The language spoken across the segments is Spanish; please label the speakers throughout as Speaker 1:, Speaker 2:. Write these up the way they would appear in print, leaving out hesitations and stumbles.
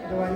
Speaker 1: ¿No hay?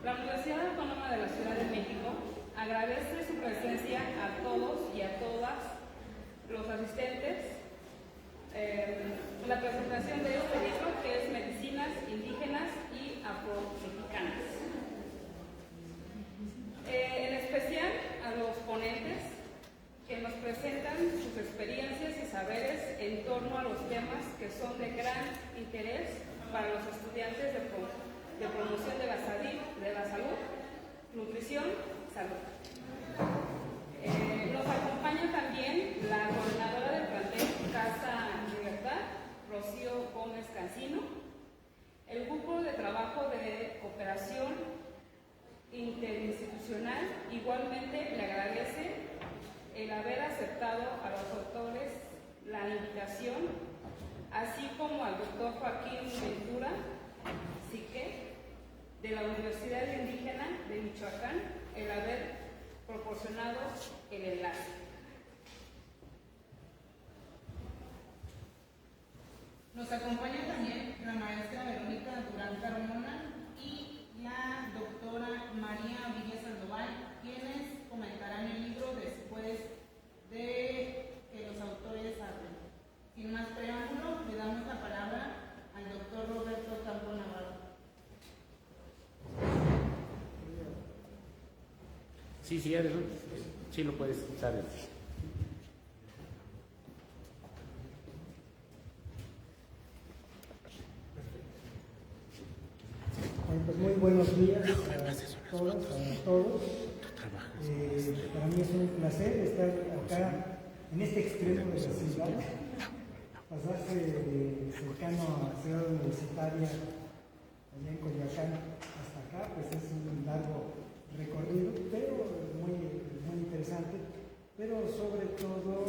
Speaker 2: La Universidad Autónoma de la Ciudad de México agradece su presencia a todos y a todas los asistentes. La presentación de este libro, que es Medicinas Indígenas y Afromexicanas. En especial a los ponentes que nos presentan sus experiencias y saberes en torno a los temas que son de gran interés para los estudiantes de promoción de la salud, nutrición, salud. Nos acompaña también la coordinadora del plantel Casa Libertad, Rocío Gómez Cancino. El grupo de trabajo de cooperación interinstitucional igualmente le agradece el haber aceptado a los autores la invitación, así como al doctor Joaquín Ventura Sique, de la Universidad Indígena de Michoacán, el haber proporcionado el enlace.
Speaker 3: Nos acompaña también la maestra Verónica Durán Carmona y la doctora María Villa Sandoval, quienes comentarán el libro después de que los autores hablen. Sin más preámbulo, le damos la palabra al doctor Roberto Campo Navarro.
Speaker 4: Sí, sí lo puedes usar.
Speaker 1: Pues muy buenos días a todos. Para mí es un placer estar acá en este extremo de la ciudad, pasarse cercano a Ciudad Universitaria, allá en Coyoacán, hasta acá, pues es un largo recorrido, pero muy interesante, pero sobre todo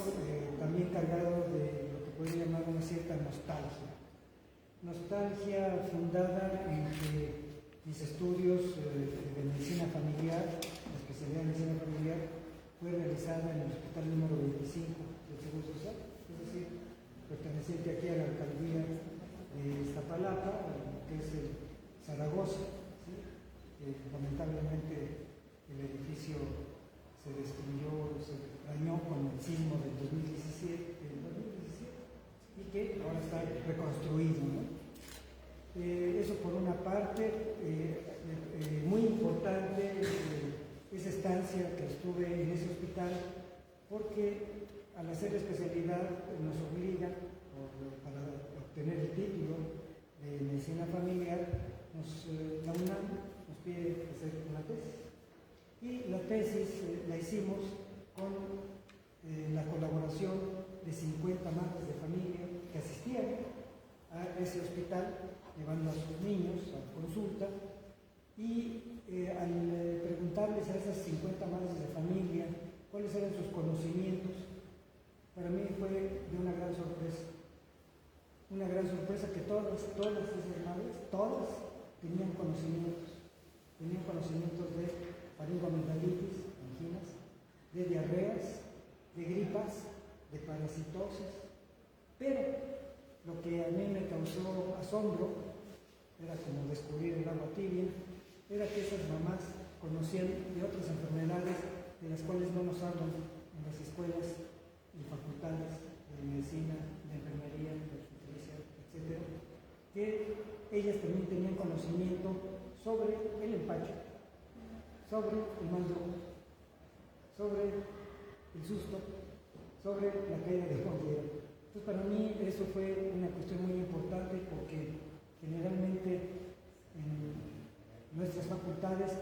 Speaker 1: también cargado de lo que podría llamar una cierta nostalgia. Nostalgia fundada en que mis estudios de medicina familiar, la especialidad de medicina familiar, fue realizada en el hospital número 25 del Seguro Social, es decir, perteneciente aquí a la alcaldía de Iztapalapa, que es el Zaragoza. ¿Sí? Lamentablemente el edificio se destruyó, se dañó con el sismo del 2017 y que ahora está reconstruido, ¿no? Eso por una parte. Muy importante esa estancia que estuve en ese hospital, porque al hacer la especialidad nos obliga, para obtener el título de medicina familiar, la UNAM nos pide hacer una tesis. Y la tesis la hicimos con la colaboración de 50 madres de familia que asistían a ese hospital, llevando a sus niños a consulta, y al preguntarles a esas 50 madres de familia cuáles eran sus conocimientos, para mí fue de una gran sorpresa que todas esas madres, todas tenían conocimientos de faringoamigdalitis, anginas, de diarreas, de gripas, de parasitosis, pero lo que a mí me causó asombro, era como descubrir el agua tibia, era que esas mamás conocían de otras enfermedades de las cuales no nos hablan en las escuelas y facultades de medicina, de enfermería, de obstetricia, etc. que ellas también tenían conocimiento sobre el empacho, sobre el mal de ojo, sobre el susto, sobre la caída de cordillera. Entonces, para mí eso fue una cuestión muy importante porque generalmente en nuestras facultades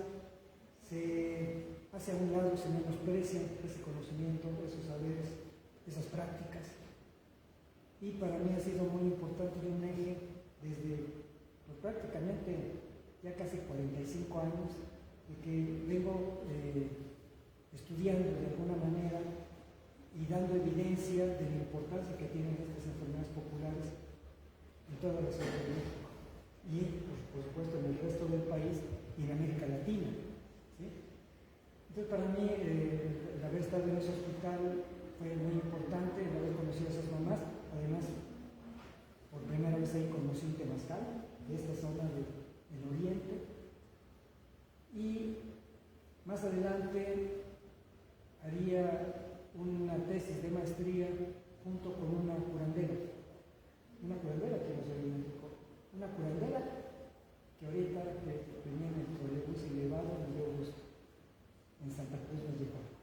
Speaker 1: se hace a un lado, se menosprecia ese conocimiento, esos saberes, esas prácticas. Y para mí ha sido muy importante y un eje desde pues, prácticamente ya casi 45 años de que vengo estudiando de alguna manera y dando evidencia de la importancia que tienen estas enfermedades populares en toda la ciudad de México y por supuesto en el resto del país y en América Latina. ¿Sí? Entonces para mí el haber estado en ese hospital fue muy importante, el haber conocido a esas mamás. Además, por primera vez ahí conocí un temazcal de esta zona del oriente. Y más adelante haría una tesis de maestría junto con una curandera que no soy médico, una curandera que ahorita venía en el trolebús elevado y yo en Santa Cruz Mellehualco.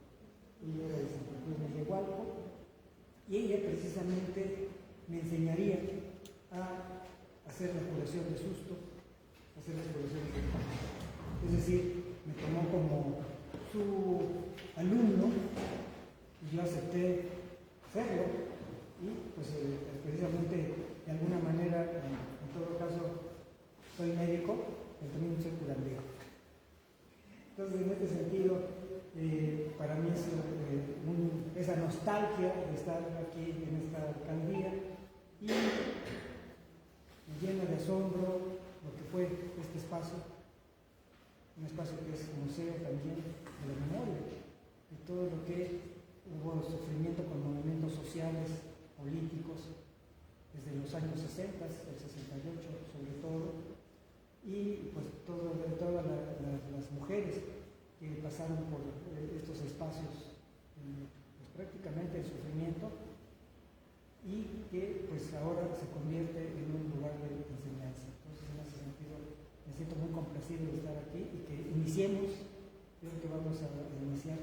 Speaker 1: Ella era de Santa Cruz Mellehualco y ella precisamente me enseñaría a hacer la curación de susto, a hacer las curaciones de pánico. Es decir, me tomó como su alumno y yo acepté hacerlo y pues precisamente de alguna manera, en todo caso, soy médico, pero también soy curandero. Entonces, en este sentido, para mí es esa nostalgia de estar aquí en esta alcaldía y me llena de asombro lo que fue este espacio, un espacio que es museo también de la memoria, de todo lo que hubo sufrimiento con movimientos sociales, políticos, desde los años 60, el 68 sobre todo, y pues todas las mujeres que pasaron por estos espacios pues, prácticamente de sufrimiento y que pues ahora se convierte en un lugar de enseñanza. Entonces en ese sentido me siento muy complacido de estar aquí y que iniciemos, creo que vamos a iniciar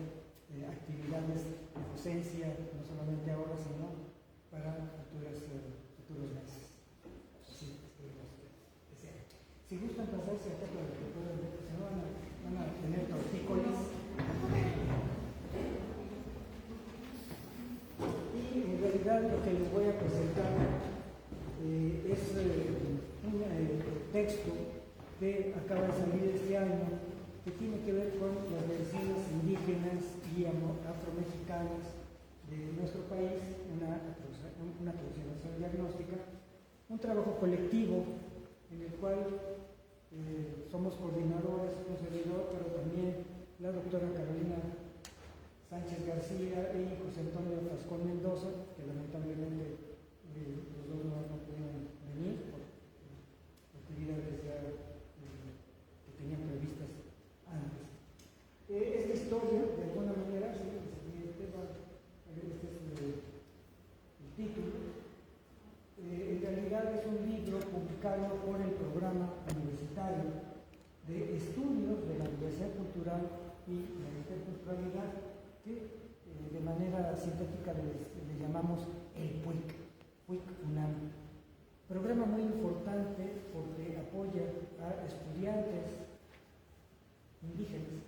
Speaker 1: actividades de docencia, no solamente ahora, sino para futuros meses. Sí, esperemos que sea. Si gustan pasarse acá para que puedan ver, si no van a tener tortícolis. Y en realidad lo que les voy a presentar es un texto que acaba de salir este año que tiene que ver con las medicinas indígenas y afromexicanas de nuestro país, una aproximación diagnóstica, un trabajo colectivo en el cual somos coordinadores, un servidor, pero también la doctora Carolina Sánchez García y José Antonio Frascón Mendoza, que lamentablemente los dos no pudieron venir por actividades ya que tenían previstas antes. Esta historia, de alguna manera, este es el título, en realidad es un libro publicado por el programa universitario de estudios de la diversidad cultural y la interculturalidad, que de manera sintética le llamamos el PUIC UNAM. Programa muy importante porque apoya a estudiantes indígenas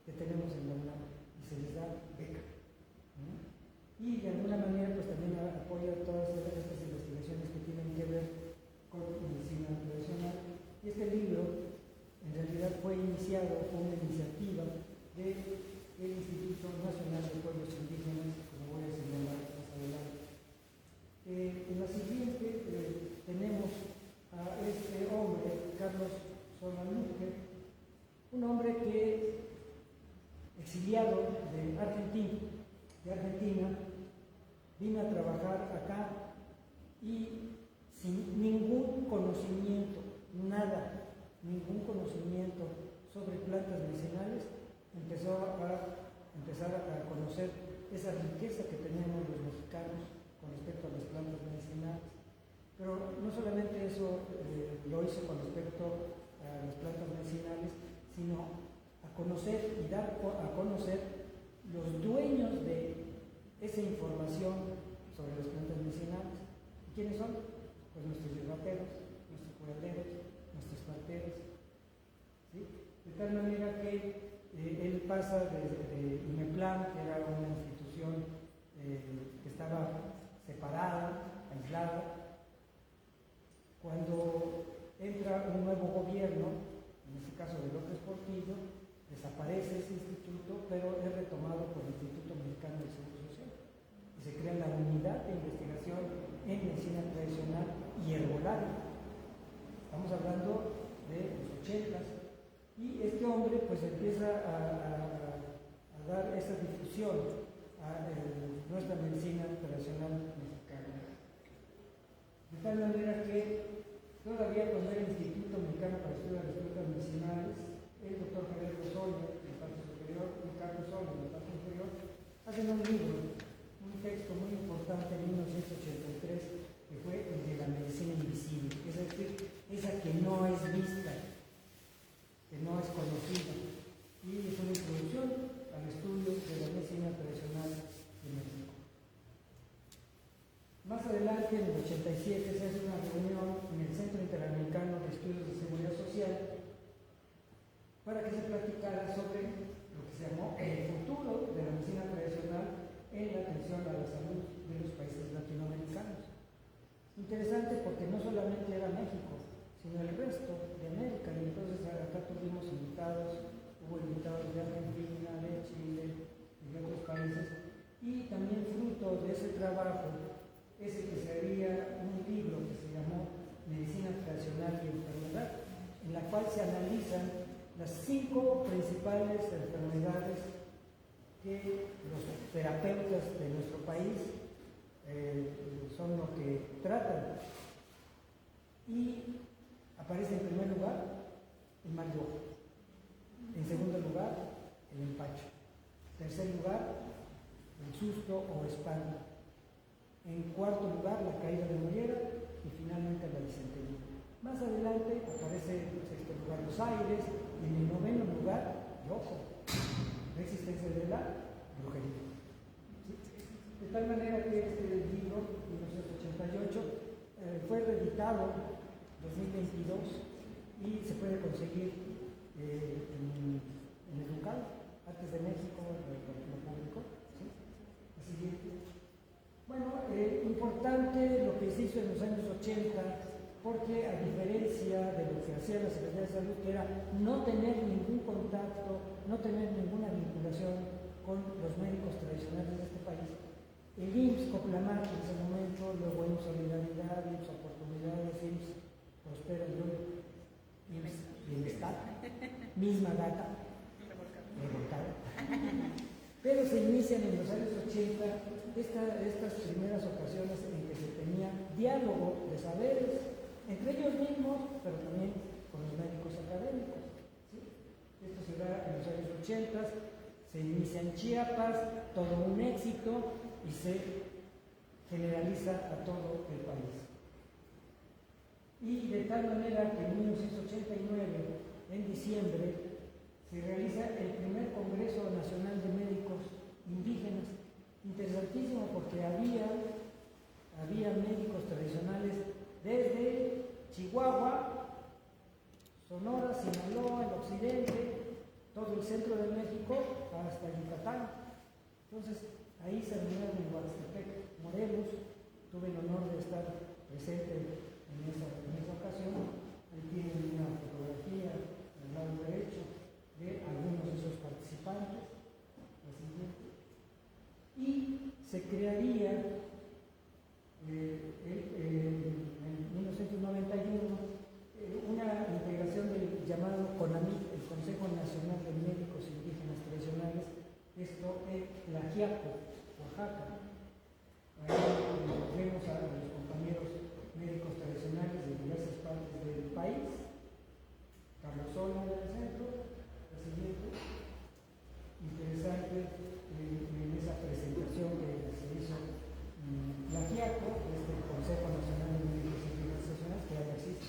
Speaker 1: que tenemos en la UNAM y se les da beca. Y de alguna manera pues también apoya todas estas investigaciones que tienen que ver con medicina tradicional. Y este libro en realidad fue una iniciativa del Instituto Nacional de Pueblos Indígenas, como voy a señalar más adelante. En la siguiente tenemos a este hombre, Carlos Solanuque, un hombre que, exiliado de Argentina, vino a trabajar acá y sin ningún conocimiento, ningún conocimiento sobre plantas medicinales, empezar a conocer esa riqueza que tenemos los mexicanos con respecto a las plantas medicinales. Pero no solamente eso hizo con respecto a las plantas medicinales, sino a conocer y dar a conocer los dueños de esa información sobre las plantas medicinales. ¿Y quiénes son? Pues nuestros hierbateros, nuestros curanderos, nuestros parteros. ¿Sí? De tal manera que él pasa desde IMEPLAN, que era una institución que estaba separada, aislada. Cuando entra un nuevo gobierno, en este caso de López Portillo, desaparece ese instituto, pero es retomado por el Instituto Mexicano del Seguro Social. Y se crea la unidad de investigación en medicina tradicional y herbolaria. Estamos hablando de los 80s. Y este hombre pues empieza a dar esa difusión a nuestra medicina tradicional mexicana. De tal manera que todavía cuando era el Instituto Mexicano para el Estudio de las Plantas Medicinales, el doctor Javier Rosolla, en la parte superior, y Carlos Solla, en la parte inferior, hacen un libro, un texto muy importante en 1983, que fue el de la medicina invisible, es decir, esa que no es vista, que no es conocida, y es una introducción al estudio de la medicina tradicional de México. Más adelante, en el 87, se hace una reunión en el Centro Interamericano de Estudios de Seguridad Social para que se platicara sobre lo que se llamó el futuro de la medicina tradicional en la atención a la salud de los países latinoamericanos. Interesante porque no solamente era México, sino el resto de América, y entonces acá tuvimos invitados, hubo invitados de Argentina, de Chile y de otros países, y también fruto de ese trabajo es el que se haría un libro que se llamó Medicina Tradicional y Enfermedad, en la cual se analizan las 5 principales enfermedades que los terapeutas de nuestro país son lo que tratan. Y aparece en primer lugar el mal de ojo, en segundo lugar el empacho, en tercer lugar el susto o espanto, en cuarto lugar la caída de mollera y finalmente la disentería. Más adelante aparece en sexto lugar los aires y en el noveno lugar el ojo, la existencia de la brujería. ¿Sí? De tal manera que este libro, 1988, fue reeditado 2022 y se puede conseguir en el local, Artes de México, lo publicó. ¿Sí? La siguiente. Bueno, importante lo que se hizo en los años 80, porque a diferencia de lo que hacía la Secretaría de Salud, que era no tener ningún contacto, no tener ninguna vinculación con los médicos tradicionales de este país, el IMSS, Coplamac en ese momento, luego IMSS Solidaridad, IMSS Oportunidades, IMSS Prospera IMSS Bienestar, misma data, revolcada. Pero se inician en los años 80 estas primeras ocasiones en que se tenía diálogo de saberes entre ellos mismos, pero también con los médicos académicos. ¿Sí? Esto se da en los años 80, se inicia en Chiapas, todo un éxito y se generaliza a todo el país. Y de tal manera que en 1989, en diciembre, se realiza el primer Congreso Nacional de Médicos Indígenas. Interesantísimo porque había médicos tradicionales desde Chihuahua, Sonora, Sinaloa, el occidente, todo el centro de México hasta Yucatán. Entonces, ahí se reunieron en Huastepec, Morelos. Tuve el honor de estar presente en esa ocasión. Ahí tienen una fotografía al lado derecho de algunos de esos participantes. La siguiente. Y se crearía en 1991 una integración del llamado CONAMIT, el Consejo Nacional de Médicos Indígenas Tradicionales, esto en Tlaxiaco, Oaxaca. Ahí vemos a los compañeros médicos tradicionales de diversas partes del país. Carlos Solla en el centro, la siguiente. Interesante en esa presentación que se hizo en Tlaxiaco, este Consejo Nacional de Médicos Indígenas Tradicionales, que ahora existe.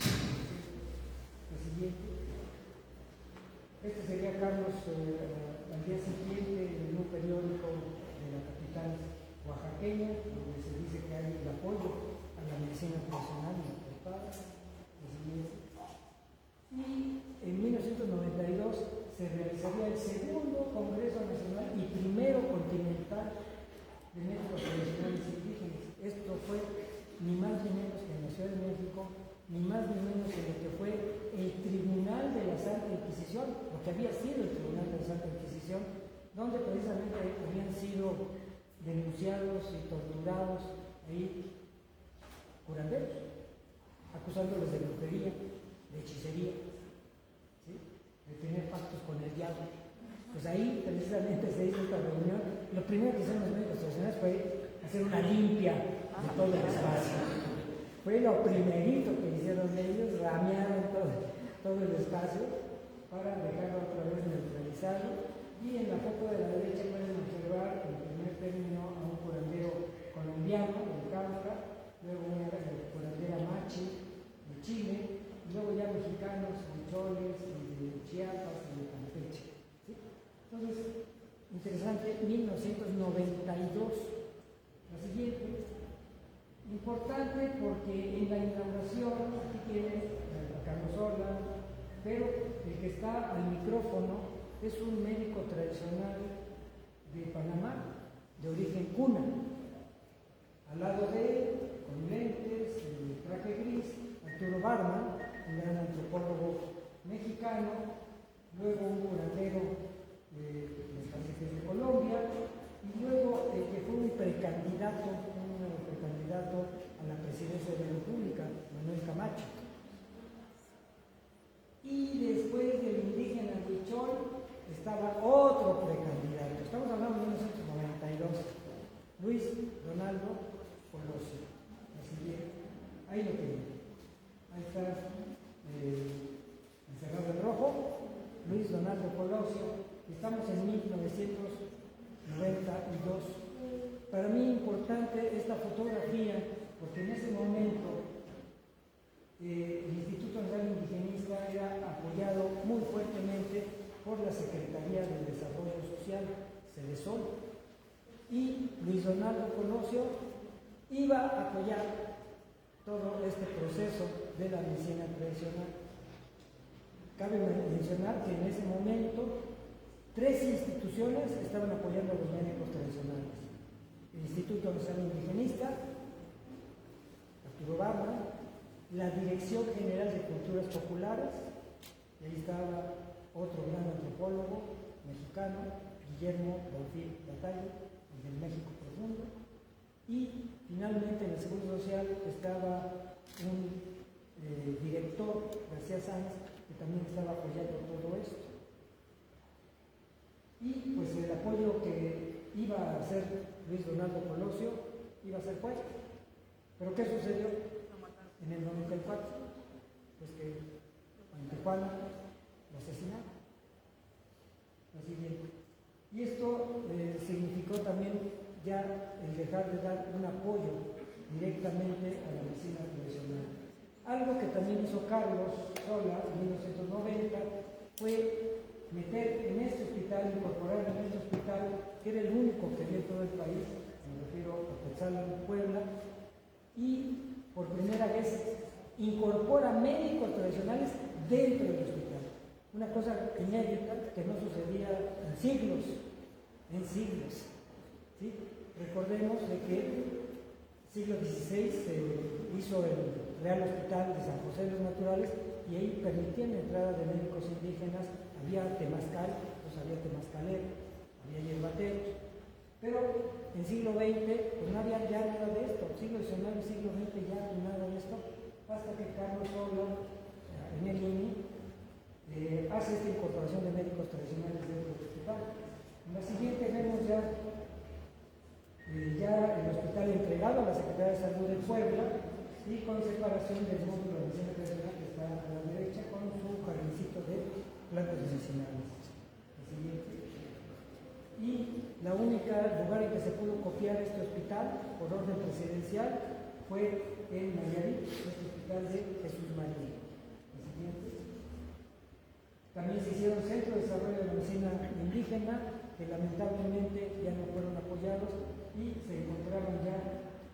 Speaker 1: Inquisición, lo que había sido el Tribunal de la Santa Inquisición, donde precisamente habían sido denunciados y torturados ahí curanderos, acusándolos de brujería, de hechicería, ¿sí? De tener pactos con el diablo. Pues ahí precisamente se hizo esta reunión. Lo primero que hicieron los médicos tradicionales fue hacer una limpia de todo el espacio. Fue lo primerito que hicieron ellos, ramearon todo el espacio para dejarlo otra vez neutralizado. Y en la foto de la derecha pueden observar en primer término a un curandero colombiano de Cauca, luego una curandera Machi de Chile, y luego ya mexicanos, de Choles, de Chiapas y de Campeche. ¿Sí? Entonces, interesante, 1992. La siguiente, importante porque en la inauguración, aquí tiene a Carlos Sola, pero el que está al micrófono es un médico tradicional de Panamá, de origen cuna. Al lado de él, con lentes, el traje gris, Arturo Barman, un gran antropólogo mexicano, luego un curandero de Colombia, y luego el que fue un precandidato a la presidencia de la República, Manuel Camacho. Y después del indígena Huichol estaba otro precandidato, estamos hablando de 1992, Luis Donaldo Colosio. Así que ahí lo tienen. Ahí está encerrado en rojo, Luis Donaldo Colosio. Estamos en 1992. Para mí importante esta fotografía porque en ese momento el Instituto Nacional Indigenista era apoyado muy fuertemente por la Secretaría del Desarrollo Social, Cedesol, y Luis Donaldo Colosio iba a apoyar todo este proceso de la medicina tradicional. Cabe mencionar que en ese momento 3 instituciones estaban apoyando a los médicos tradicionales: el Instituto Nacional Indigenista, Arturo Barba, la Dirección General de Culturas Populares, y ahí estaba otro gran antropólogo mexicano, Guillermo Bonfil Batalla, del México Profundo, y finalmente en el Seguro Social estaba un director, García Sanz, que también estaba apoyando todo esto. Y pues el apoyo que iba a hacer Luis Donaldo Colosio iba a ser fuerte. ¿Pero qué sucedió en el 94? Pues que en Tijuana lo asesinaron. La siguiente. Y esto significó también ya el dejar de dar un apoyo directamente a la medicina tradicional. Algo que también hizo Carlos Sola en 1990 fue meter en este hospital, incorporar en este hospital, que era el único que había en todo el país, me refiero a Quetzalá en Puebla, y por primera vez incorpora médicos tradicionales dentro del hospital. Una cosa inédita que no sucedía en siglos, ¿sí? Recordemos de que en el siglo XVI se hizo el Real Hospital de San José de los Naturales y ahí permitían la entrada de médicos indígenas. Había temazcal, pues había temazcalero, había yerbateros, pero en siglo XX pues no había ya nada de esto, siglo XIX y siglo XX ya nada de esto, hasta que Carlos Sola, en el INI, hace esta incorporación de médicos tradicionales dentro del hospital. En la siguiente vemos ya el hospital entregado a la Secretaría de Salud de Puebla y con separación del módulo de medicina tradicional que está a la derecha con su jardincito de plantas medicinales. Y la única lugar en que se pudo copiar este hospital por orden presidencial fue en Nayarit, este hospital de Jesús María. También se hicieron centros de desarrollo de medicina indígena que lamentablemente ya no fueron apoyados y se encontraban ya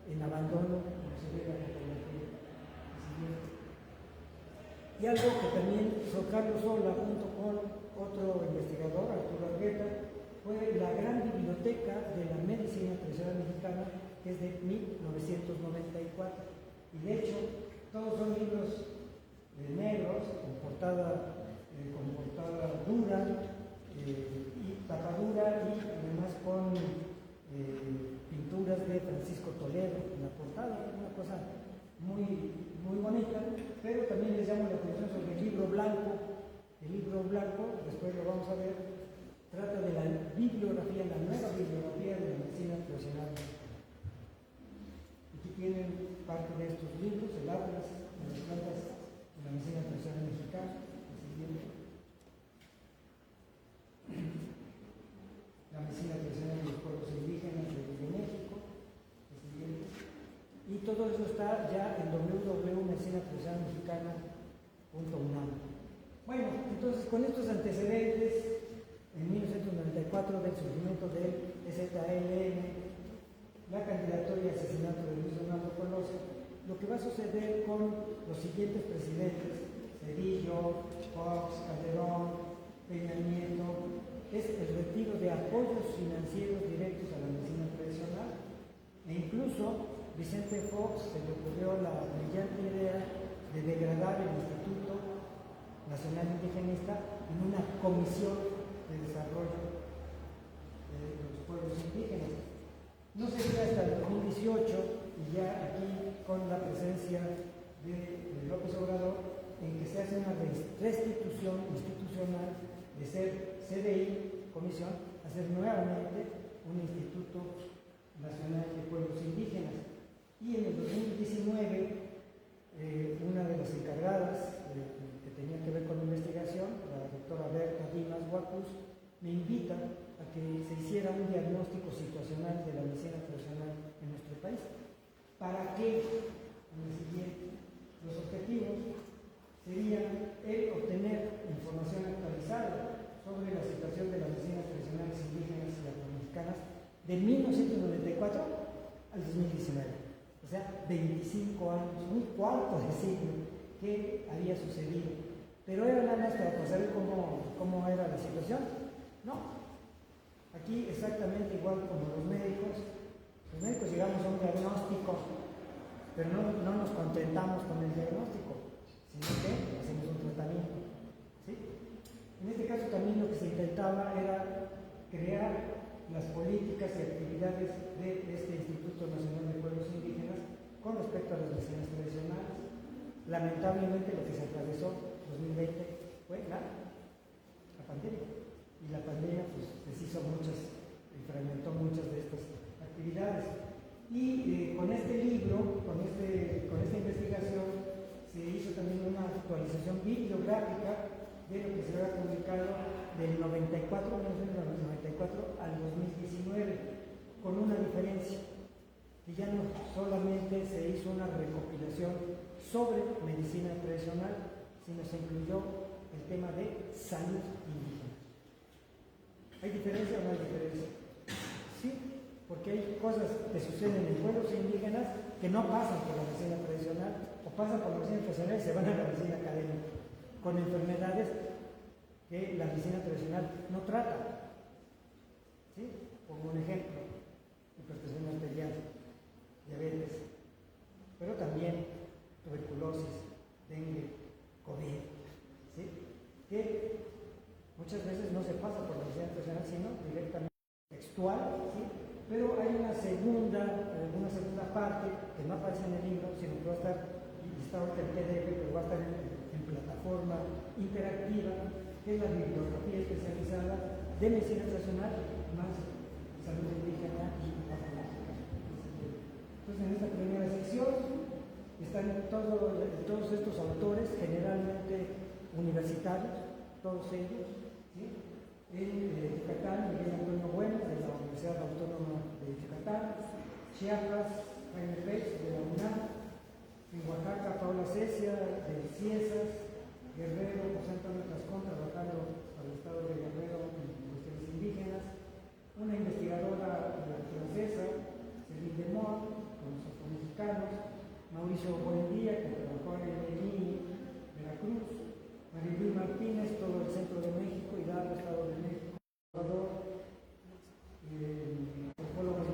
Speaker 1: en abandono, como se ve en la fotografía. Y algo que también hizo Carlos Sola junto con otro investigador, Arturo Argueta, fue la gran biblioteca de la medicina tradicional mexicana, que es de 1994. Y de hecho, todos son libros negros, con portada cosa muy, muy bonita, pero también les llamo la atención sobre el libro blanco. El libro blanco, después lo vamos a ver, trata de la bibliografía, la nueva bibliografía de la medicina tradicional mexicana. Aquí tienen parte de estos libros, el Atlas de las plantas de la medicina tradicional mexicana, el siguiente. La medicina tradicional de los pueblos indígenas de México, el siguiente. Y todo eso está ya en www.medicinatradicionalmexicana.unam. Bueno, entonces con estos antecedentes, en 1994 del surgimiento del EZLN, la candidatura y asesinato de Luis Donaldo Colosio, lo que va a suceder con los siguientes presidentes, Cedillo, Fox, Calderón, Peña Nieto, es el retiro de apoyos financieros directos a la medicina tradicional, e incluso Vicente Fox se le ocurrió la brillante idea de degradar el Instituto Nacional Indigenista en una comisión de desarrollo de los pueblos indígenas. No sería hasta el 2018, y ya aquí con la presencia de López Obrador, en que se hace una restitución institucional de ser CDI, comisión, a ser nuevamente un Instituto Nacional de Pueblos Indígenas. Y en el 2019, una de las encargadas que tenía que ver con investigación, la doctora Berta Dimas Guacus, me invita a que se hiciera un diagnóstico situacional de la medicina tradicional en nuestro país. ¿Para qué? En el siguiente, los objetivos serían el obtener información actualizada sobre la situación de las medicinas tradicionales indígenas y afromexicanas de 1994 al 2019. O sea, 25 años, un cuarto de siglo que había sucedido. Pero era nada más para saber cómo era la situación. No. Aquí exactamente igual como los médicos llegamos a un diagnóstico, pero no nos contentamos con el diagnóstico, sino que hacemos un tratamiento. ¿Sí? En este caso también lo que se intentaba era crear las políticas y actividades de este Instituto Nacional de Pueblos Indígenas con respecto a las medicinas tradicionales. Lamentablemente lo que se atravesó 2020 fue la pandemia, y la pandemia pues deshizo y fragmentó muchas de estas actividades. Y con este libro, con esta investigación, se hizo también una actualización bibliográfica de lo que se había publicado del 1994 al 2019, con una diferencia, que ya no solamente se hizo una recopilación sobre medicina tradicional, sino se incluyó el tema de salud indígena. ¿Hay diferencia o no hay diferencia? Sí, porque hay cosas que suceden en pueblos indígenas que no pasan por la medicina tradicional, o pasan por la medicina tradicional y se van a la medicina académica, con enfermedades que la medicina tradicional no trata. ¿Sí? Como un ejemplo, hipertensión arterial, diabetes, pero también tuberculosis, dengue, COVID, ¿sí? Que muchas veces no se pasa por la medicina tradicional, sino directamente textual, ¿sí? Pero hay una segunda parte que no aparece en el libro, sino que va a estar, y está ahorita en PDF, pero va a estar en plataforma interactiva, que es la bibliografía especializada de medicina tradicional más salud indígena y afroméxica. Entonces, en esta primera sección están todos estos autores, generalmente universitarios, todos ellos, ¿sí? En Yucatán, Miguel Antonio Bueno, de la Universidad Autónoma de Yucatán; Chiapas, Jaime Pech, de la UNAM; en Oaxaca, Paula Cecia, de Ciesas; Guerrero, José Antonio Tascón, trabajando para el Estado de Guerrero en cuestiones indígenas; una investigadora francesa, Céline Demont, con los afromexicanos; Mauricio Buendía, que trabajó en Medellín, Veracruz; Maribel Martínez, todo el centro de México, Hidalgo, Estado de México; Salvador, antropólogos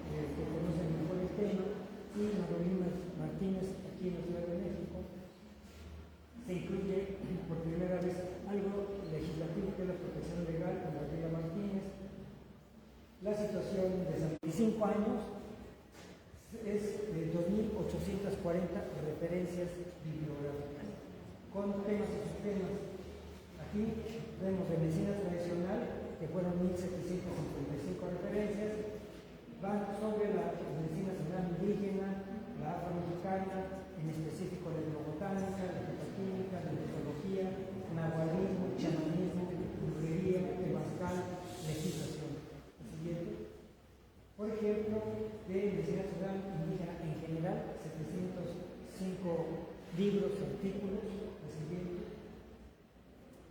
Speaker 1: que conocen mejor el tema; y Marolín Martínez, aquí en la Ciudad de México. Se incluye por primera vez algo legislativo, que es la protección legal, con Gabriela Martínez. La situación de 25 años es 2019 2.840 referencias bibliográficas, con temas y subtemas. Aquí vemos de medicina tradicional, que fueron 1.755 referencias, van sobre la medicina general indígena, la afroamericana, en específico la etnobotánica, la fitoquímica, la etología, nahualismo, chamanismo, brujería, temazcal, legislación. El siguiente. Por ejemplo, de medicina general indígena en general, 705 libros, artículos. El siguiente.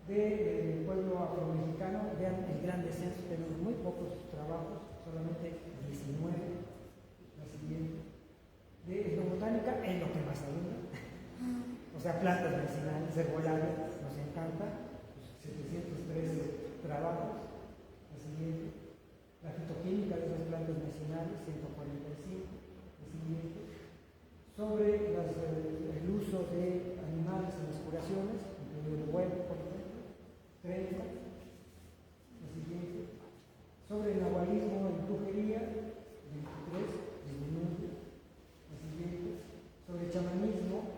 Speaker 1: Del pueblo afromexicano, vean el gran descenso, tenemos muy pocos trabajos, solamente 19. La siguiente. De etnobotánica es lo que más abunda, o sea, plantas medicinales, herbolarias, nos encanta, 713 trabajos. La siguiente. La fitoquímica de esas plantas medicinales, 145. La siguiente. Sobre el uso de animales en las curaciones, incluido el huevo, por ejemplo, 30. La siguiente. Sobre el nahualismo en brujería, 23, disminuye. La siguiente. Sobre el chamanismo,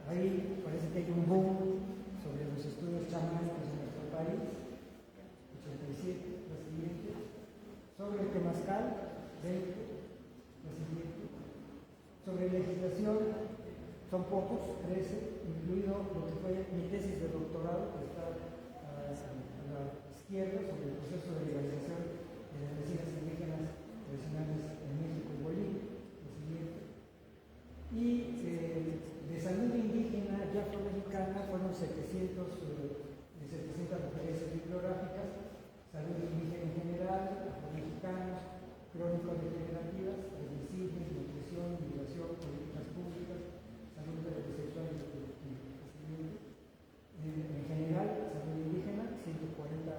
Speaker 1: ahí parece que hay un boom sobre los estudios chamánicos en nuestro país, 87. La siguiente. Sobre el temazcal, 20. La siguiente. Sobre legislación, son pocos, 13, incluido lo que fue mi tesis de doctorado, que está a la izquierda, sobre el proceso de legalización de las medicinas indígenas tradicionales en México y Bolivia. La siguiente. Y de salud indígena y afromexicana fueron 700 referencias bibliográficas, salud indígena en general, afromexicanos, crónicas degenerativas, reversibles, nutrición, migración, políticas públicas, salud sexual y reproductiva. En general, salud indígena, 140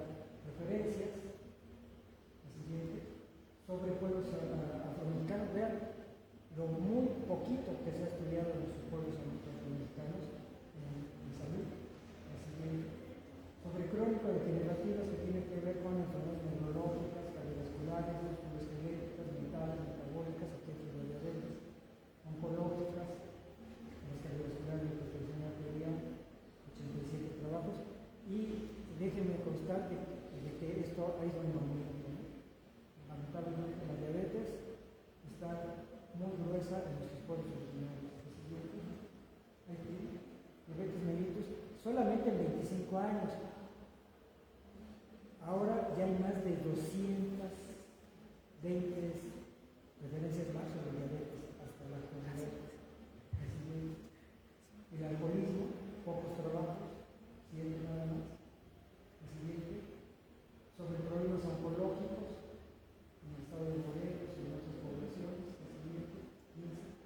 Speaker 1: referencias. La siguiente. Sobre pueblos afromexicanos, vean lo muy poquito que se ha estudiado en los pueblos afromexicanos en salud. La siguiente. Sobre crónicas degenerativas que tienen que ver con enfermedades neurológicas, cardiovasculares, musculoesqueléticas, mentales, metabólicas, aquí la diabetes, oncológicas, las cardiovasculares y hipertensión arterial, 87 trabajos. Y déjenme constar de que esto ha ido en aumento, ¿no? Lamentablemente la diabetes está muy gruesa en nuestros pueblos originarios. Aquí, diabetes mellitus, solamente en 25 años. Ahora ya hay más de 220 referencias más sobre diabetes hasta la actualidad. El alcoholismo, pocos trabajos, 7 nada más. El siguiente. Sobre problemas oncológicos en el estado de Morelos y en otras poblaciones. El siguiente. 15.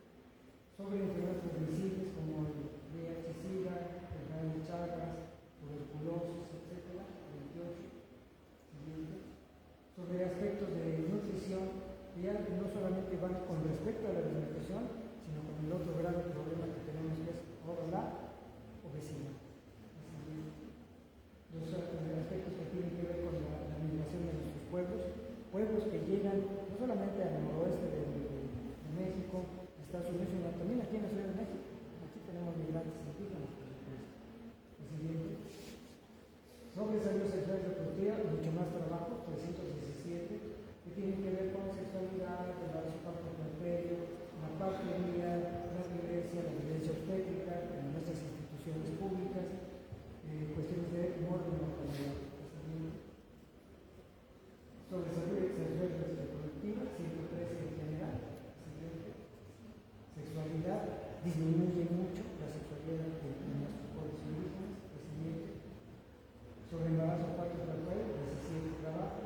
Speaker 1: Sobre enfermedades transmisibles como el VIH-Sida, enfermedades de Chagas, tuberculosis, etc. 28. Sobre aspectos de nutrición, que ya no solamente van con respecto a la alimentación, sino con el otro grave problema que tenemos, que es ahora la obesidad. Los aspectos que tienen que ver con la migración de nuestros pueblos que llegan no solamente al noroeste de México, Estados Unidos, sino también aquí en la Ciudad de México. Aquí tenemos migrantes indígenas, por supuesto. El siguiente. Sobre salud sexual y reproductiva, mucho más trabajo, 317, que tienen que ver con sexualidad, el embarazo puerperio, la partería, la violencia obstétrica en nuestras instituciones públicas, cuestiones de orden y mortalidad. Sobre salud sexual y reproductiva, 113 en general. Sexualidad, disminuye mucho la sexualidad de nuestros pueblos indígenas. Sobre embarazo puerperio, 17 trabajos.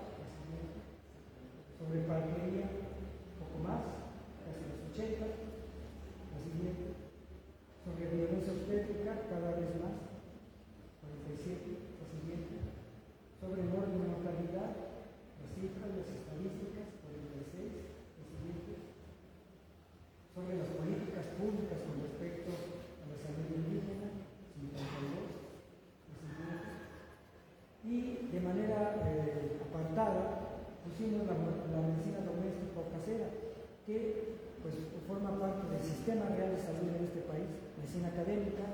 Speaker 1: Sobre partería, poco más, casi los 80. La siguiente. Sobre violencia obstétrica, cada vez más, 47. La siguiente. Sobre orden y mortalidad, las cifras, las estadísticas, 46. La siguiente. Sobre las políticas públicas con respecto a la salud indígena, 52. Y de manera apartada pusimos la medicina doméstica o casera, que pues forma parte del sistema real de salud en este país: medicina académica,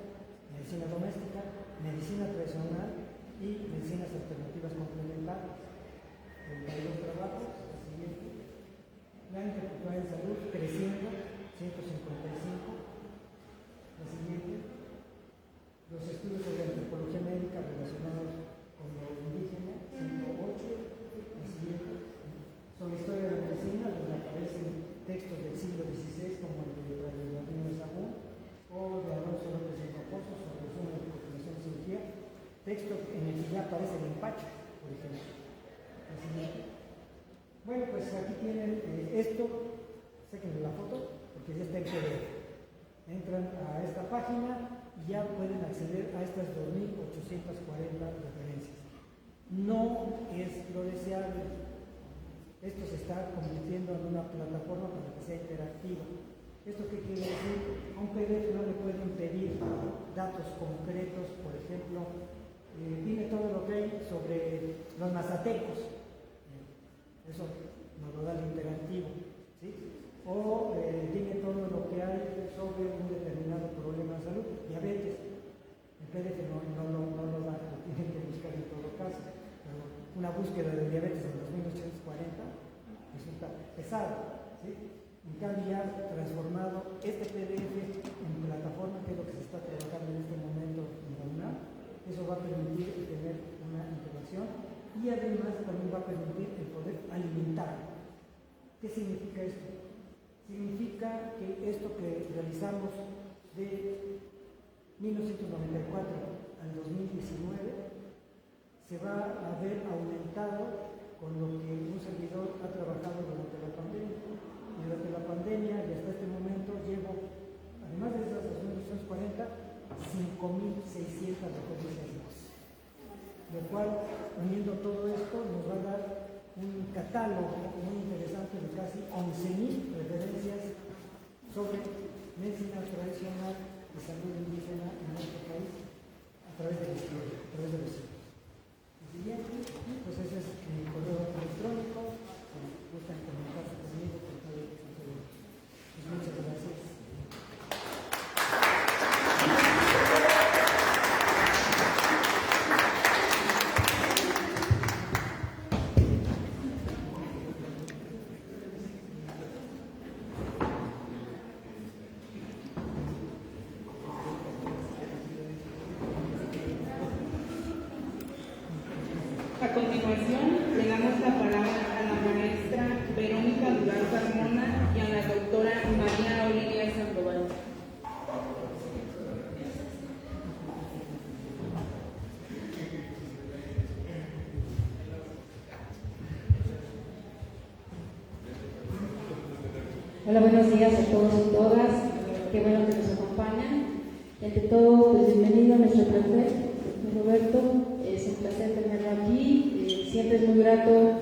Speaker 1: medicina doméstica, medicina tradicional y medicinas alternativas complementarias. Hay dos trabajos, el siguiente. La intercultural en salud creciendo, 155. La siguiente. Los estudios sobre antropología médica relacionados con lo indígena, 108. La siguiente. Sobre historia de la medicina, donde aparecen textos del siglo XVI como el de Bernardino de Sahagún o de Alonso López de Caposo sobre el resumen de populación de cirugía, texto en el que ya aparece el empacho, por ejemplo. La siguiente. Bueno, pues aquí tienen esto, sáquenle la foto porque ya está en PDF. Entran a esta página y ya pueden acceder a estas 2.840 referencias. No es lo deseable. Esto se está convirtiendo en una plataforma para que sea interactiva. ¿Esto qué quiere decir? A un PDF no le pueden pedir datos concretos, por ejemplo, dime todo lo que hay sobre los mazatecos. Eso nos lo da el interactivo, ¿sí? O dime todo lo que hay sobre un determinado problema de salud, diabetes. El PDF no lo da, lo tienen que buscar en todo caso. Pero una búsqueda de diabetes en 2840 resulta pesado, ¿sí? En cambio, ya transformado este PDF en plataforma, que es lo que se está trabajando en este momento en la UNAM, eso va a permitir tener una integración y además también va a permitir el poder alimentar. ¿Qué significa esto? Significa que esto que realizamos de 1994 al 2019 se va a ver aumentado con lo que un servidor ha trabajado durante la pandemia. Y durante la pandemia y hasta este momento llevo, además de esas 2.240, 5.600 referencias más. Lo cual, uniendo todo esto, nos va a dar un catálogo muy interesante de casi 11.000 referencias sobre medicina tradicional y salud indígena en nuestro país a través de la historia, a través de los siglos. El siguiente, pues ese es mi correo electrónico. Si gustan comunicarse conmigo, por favor, pues muchas gracias.
Speaker 3: A continuación, le damos la palabra a la maestra Verónica Durán Carmona y a la doctora María Olivia Sandoval.
Speaker 5: Hola, buenos días a todos y todas. Qué bueno que nos acompañan. Ante todo, pues bienvenido a nuestro placer, Roberto. Es un placer tenerlo aquí. Siempre es muy grato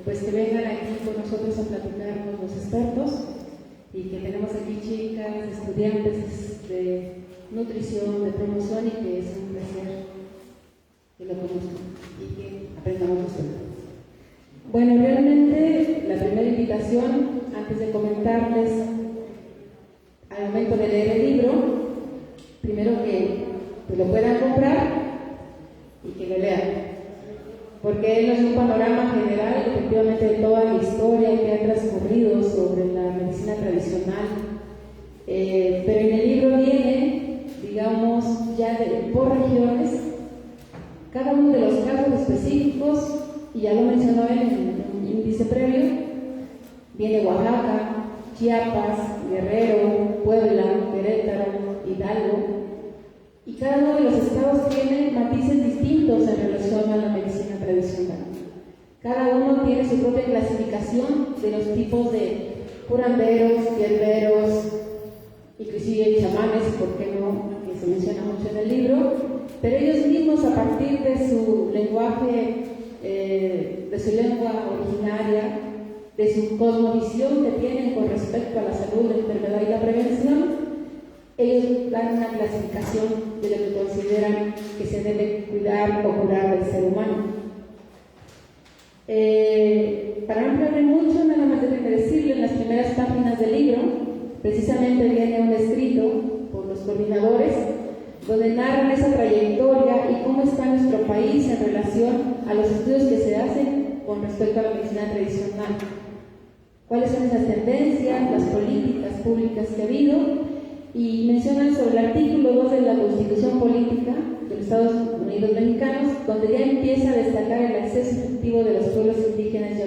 Speaker 5: pues que vengan aquí con nosotros a platicarnos los expertos y que tenemos aquí chicas, estudiantes de nutrición, de promoción y que es un placer que lo conozcan y que aprendamos de ustedes. Bueno, realmente la primera invitación, antes de comentarles al momento de leer el libro, primero que lo puedan comprar y que lo lean, porque él es un panorama general efectivamente de toda la historia que ha transcurrido sobre la medicina tradicional, pero en el libro viene, digamos, ya por regiones, cada uno de los casos específicos, y ya lo mencionó en el índice previo, viene Oaxaca, Chiapas, Guerrero, Puebla, Querétaro, Hidalgo, y cada uno de los estados tiene matices distintos en relación a la medicina tradicional. Cada uno tiene su propia clasificación de los tipos de curanderos, hierberos, inclusive chamanes, ¿por qué no?, que se menciona mucho en el libro, pero ellos mismos, a partir de su lenguaje, de su lengua originaria, de su cosmovisión que tienen con respecto a la salud, la enfermedad y la prevención, ellos dan una clasificación de lo que consideran que se debe cuidar o curar del ser humano. Para no ampliarme mucho, nada más déjenme decirle, en las primeras páginas del libro, precisamente viene un escrito por los coordinadores, donde narran esa trayectoria y cómo está nuestro país en relación a los estudios que se hacen con respecto a la medicina tradicional. Cuáles son esas tendencias, las políticas públicas que ha habido, y mencionan sobre el artículo 2 de la Constitución Política de los Estados Unidos Mexicanos, donde ya empieza a destacar el acceso efectivo de los pueblos indígenas y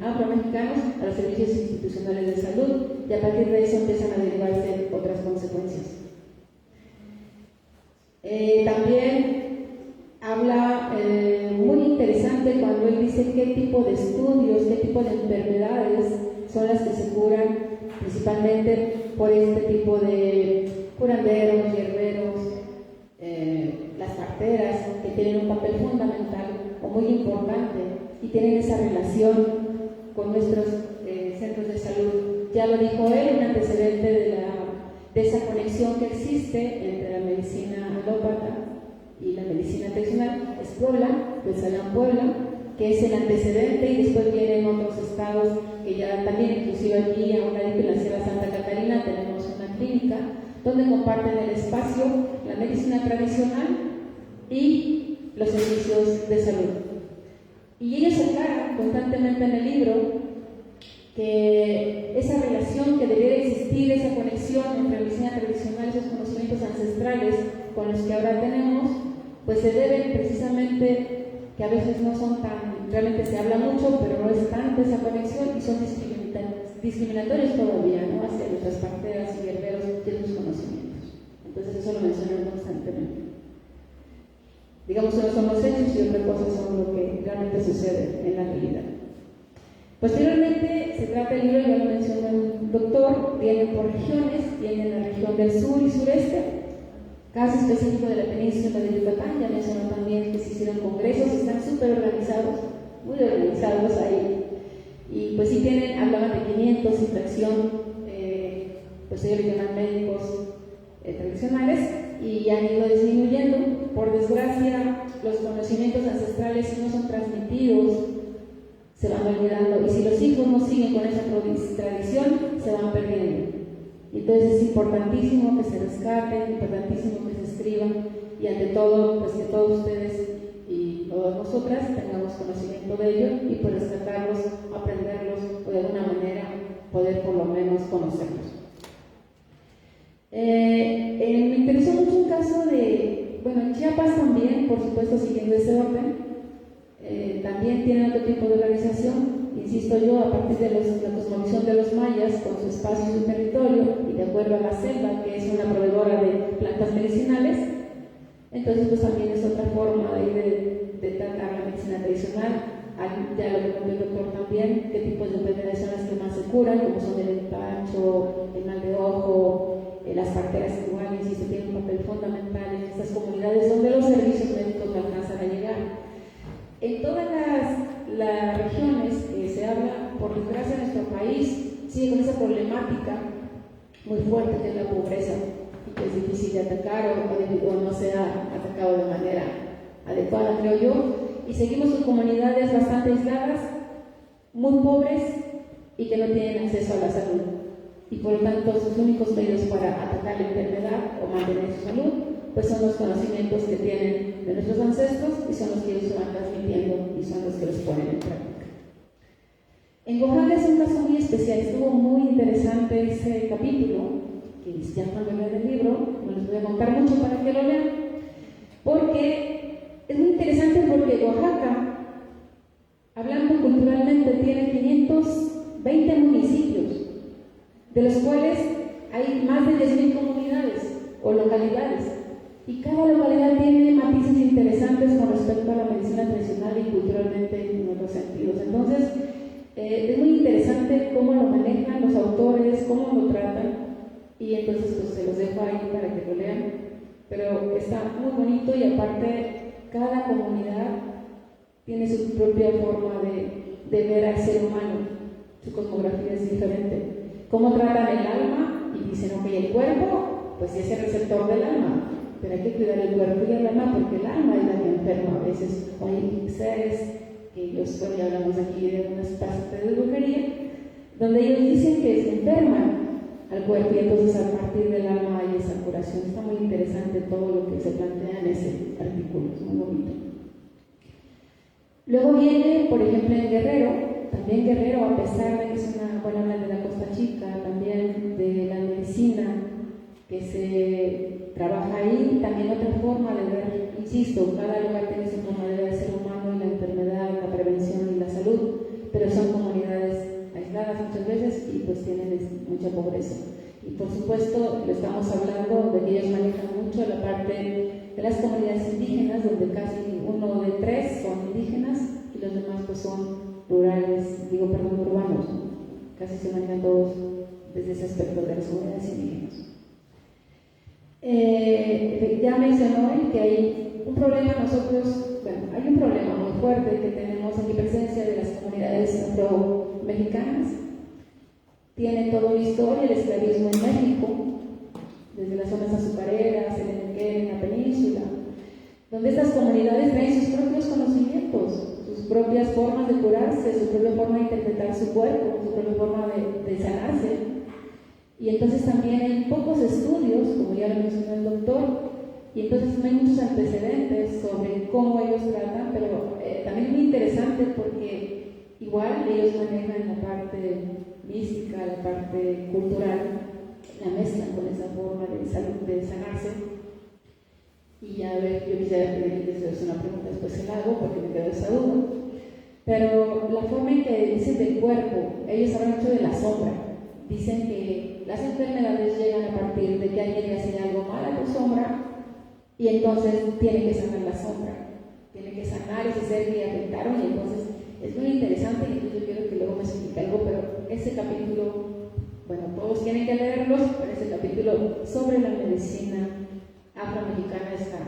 Speaker 5: afromexicanos a los servicios institucionales de salud, y a partir de eso empiezan a derivarse otras consecuencias. También habla muy interesante cuando él dice qué tipo de estudios, qué tipo de enfermedades son las que se curan principalmente por este tipo de curanderos, hierberos, las parteras, que tienen un papel fundamental o muy importante y tienen esa relación con nuestros centros de salud. Ya lo dijo él, un antecedente de esa conexión que existe entre la medicina alópata y la medicina tradicional es Puebla, el Salán Puebla, que es el antecedente, y después vienen otros estados que ya también, inclusive aquí a una de la Sierra Santa Catarina tenemos una clínica donde comparten el espacio, la medicina tradicional y los servicios de salud. Y ellos aclaran constantemente en el libro que esa relación que debiera existir, esa conexión entre la medicina tradicional y esos conocimientos ancestrales con los que ahora tenemos, pues se debe precisamente que a veces no son tan, realmente se habla mucho, pero no es tanta esa conexión y son discriminatorios todavía, ¿no?, hacia nuestras parteras y herberos de sus conocimientos. Entonces eso lo mencionan constantemente. Digamos, uno son los hechos y otra cosa son lo que realmente sucede en la realidad. Posteriormente se trata el libro, ya lo mencionó el doctor, viene por regiones, viene la región del sur y sureste, caso específico de la península de Yucatán, ya mencionó también que se hicieron congresos, están súper organizados, muy organizados ahí, y pues sí tienen, hablaban de 500 y fracción, pues ellos le llaman médicos tradicionales, y han ido disminuyendo. Por desgracia, los conocimientos ancestrales, si no son transmitidos, se van olvidando, y si los hijos no siguen con esa tradición, se van perdiendo. Entonces es importantísimo que se rescaten, importantísimo que se escriban, y ante todo, pues que todos ustedes y todas nosotras tengamos conocimiento de ello y por rescatarlos, aprenderlos, o de alguna manera poder por lo menos conocerlos. Me interesó mucho un caso de, bueno, en Chiapas también, por supuesto siguiendo ese orden, también tienen otro tipo de organización, insisto yo, a partir de la cosmovisión de los mayas, con su espacio y su territorio, y de acuerdo a la selva, que es una proveedora de plantas medicinales. Entonces, pues también es otra forma de tratar la medicina tradicional. Ya lo comentó el doctor también, qué tipos de enfermedades son las que más se curan, como son el empacho, el mal de ojo, las parteras igual, insisto, tienen un papel fundamental en estas comunidades donde los servicios médicos no alcanzan a llegar. En todas las regiones que se habla, por desgracia, nuestro país sigue con esa problemática muy fuerte que es la pobreza, y que es difícil de atacar o no se ha atacado de manera adecuada, creo yo, y seguimos con comunidades bastante aisladas, muy pobres y que no tienen acceso a la salud, y por lo tanto sus únicos medios para atacar la enfermedad o mantener su salud pues son los conocimientos que tienen de nuestros ancestros, y son los que ellos van transmitiendo y son los que los ponen en práctica. En Oaxaca es un caso muy especial, estuvo muy interesante ese capítulo, que ya cuando lean el libro, no les voy a contar mucho para que lo lean, porque es muy interesante porque Oaxaca, hablando culturalmente, tiene 520 municipios, de los cuales hay más de 10.000 comunidades o localidades, y cada localidad tiene matices interesantes con respecto a la medicina tradicional y culturalmente en otros sentidos. Entonces, es muy interesante cómo lo manejan los autores, cómo lo tratan, y entonces pues se los dejo ahí para que lo lean, pero está muy bonito, y aparte cada comunidad tiene su propia forma de ver al ser humano, su cosmografía es diferente. Cómo tratan el alma, y dicen, ok, el cuerpo, pues es el receptor del alma, pero hay que cuidar el cuerpo y el alma, porque el alma es la que enferma a veces. Hay seres que ellos, bueno, ya hablamos aquí de unas partes de brujería, donde ellos dicen que se enferman al cuerpo y entonces a partir del alma hay esa curación. Está muy interesante todo lo que se plantea en ese artículo, es muy bonito. Luego viene, por ejemplo, en Guerrero, también Guerrero, a pesar de que es una, bueno, habla de la Costa Chica, también de la medicina que se trabaja ahí, también otra forma de ver, insisto, cada lugar tiene su forma de ver al ser humano y la enfermedad, la prevención y la salud, pero son comunidades aisladas muchas veces y pues tienen mucha pobreza. Y por supuesto, lo estamos hablando de que ellos manejan mucho la parte de las comunidades indígenas, donde casi 1 de 3 son indígenas y los demás pues son urbanos, ¿no? Casi se manejan todos desde ese aspecto de las comunidades indígenas. Ya mencionó él que hay un problema hay un problema muy fuerte que tenemos aquí, presencia de las comunidades afro-mexicanas. Tiene toda una historia el esclavismo en México, desde las zonas azucareras, en la península, donde estas comunidades traen sus propios conocimientos, sus propias formas de curarse, su propia forma de interpretar su cuerpo, su propia forma de sanarse. Y entonces también hay pocos estudios, como ya lo mencionó el doctor, y entonces no hay muchos antecedentes sobre cómo ellos tratan, pero también muy interesante porque igual ellos manejan la parte mística, la parte cultural, la mezclan con esa forma de sanarse. Y a ver, yo quisiera pedirles una pregunta, después se la hago porque me quedó esa duda. Pero la forma en que dicen del cuerpo, ellos hablan mucho de la sombra. Dicen que las enfermedades llegan a partir de que alguien le hace algo mal a tu sombra y entonces tiene que sanar la sombra, tiene que sanar ese ser que afectaron. Y entonces es muy interesante y yo quiero que luego me explique algo, pero ese capítulo, bueno, todos tienen que leerlos, pero ese capítulo sobre la medicina afromexicana está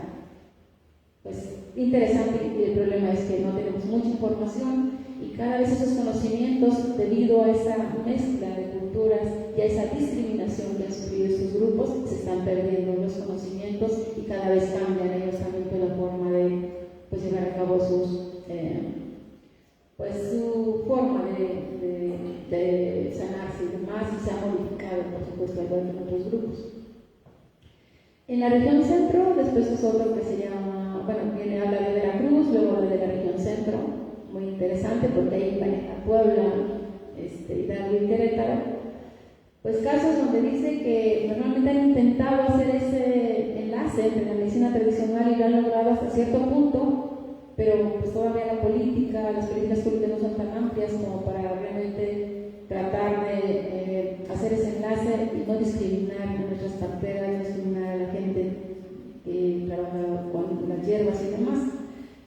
Speaker 5: pues interesante, y el problema es que no tenemos mucha información y cada vez esos conocimientos, debido a esa mezcla de culturas y a esa discriminación que han sufrido estos grupos, se están perdiendo los conocimientos y cada vez cambian ellos también por la forma de pues, llevar a cabo su forma de sanarse y demás, y se ha modificado por supuesto al ver en otros grupos. En la región centro, después es otro que se llama, habla de Veracruz, luego habla de la región centro, muy interesante porque ahí maneja Puebla, Hidalgo y Querétaro, pues casos donde dice que normalmente han intentado hacer ese enlace entre la medicina tradicional y lo han logrado hasta cierto punto, pero pues todavía las políticas públicas no son tan amplias como para realmente tratar de hacer ese enlace y no discriminar a nuestras parteras, no discriminar a la gente que trabaja con las hierbas y demás,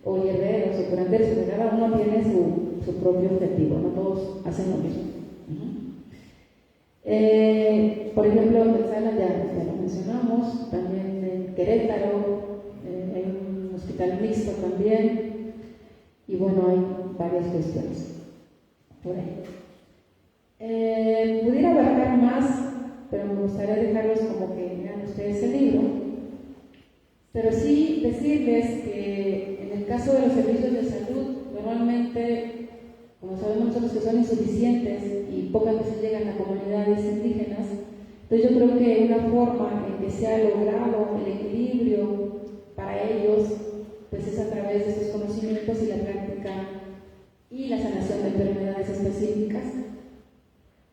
Speaker 5: o hierberos o curanderos, porque cada uno tiene su propio objetivo, no todos hacen lo mismo. Por ejemplo, en Sala ya lo mencionamos, también en Querétaro hay un hospital mixto también, y bueno, hay varias cuestiones por ahí. Pudiera abarcar más, pero me gustaría dejarlos como que vean ustedes el libro, pero sí decirles que en el caso de los servicios de salud, normalmente, como sabemos nosotros que son insuficientes y pocas veces llegan a comunidades indígenas, entonces yo creo que una forma en que se ha logrado el equilibrio para ellos, pues es a través de esos conocimientos y la práctica y la sanación de enfermedades específicas,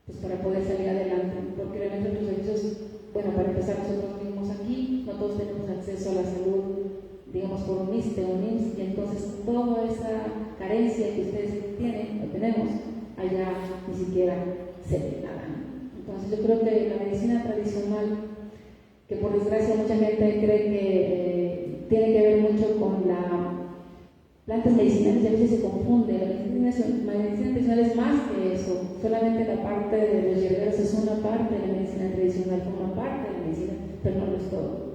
Speaker 5: pues para poder salir adelante, porque realmente los servicios, para empezar nosotros mismos aquí, no todos tenemos acceso a la salud, digamos por un ISSSTE o un IMSS, y entonces toda esa carencia que ustedes tienen o tenemos, allá ni siquiera se ve nada. Entonces yo creo que la medicina tradicional, que por desgracia mucha gente cree que tiene que ver mucho con las plantas medicinales, y a veces se confunde. La medicina tradicional es más que eso, solamente la parte de los hierberos es una parte de la medicina tradicional, forma parte de la medicina, pero no lo es todo.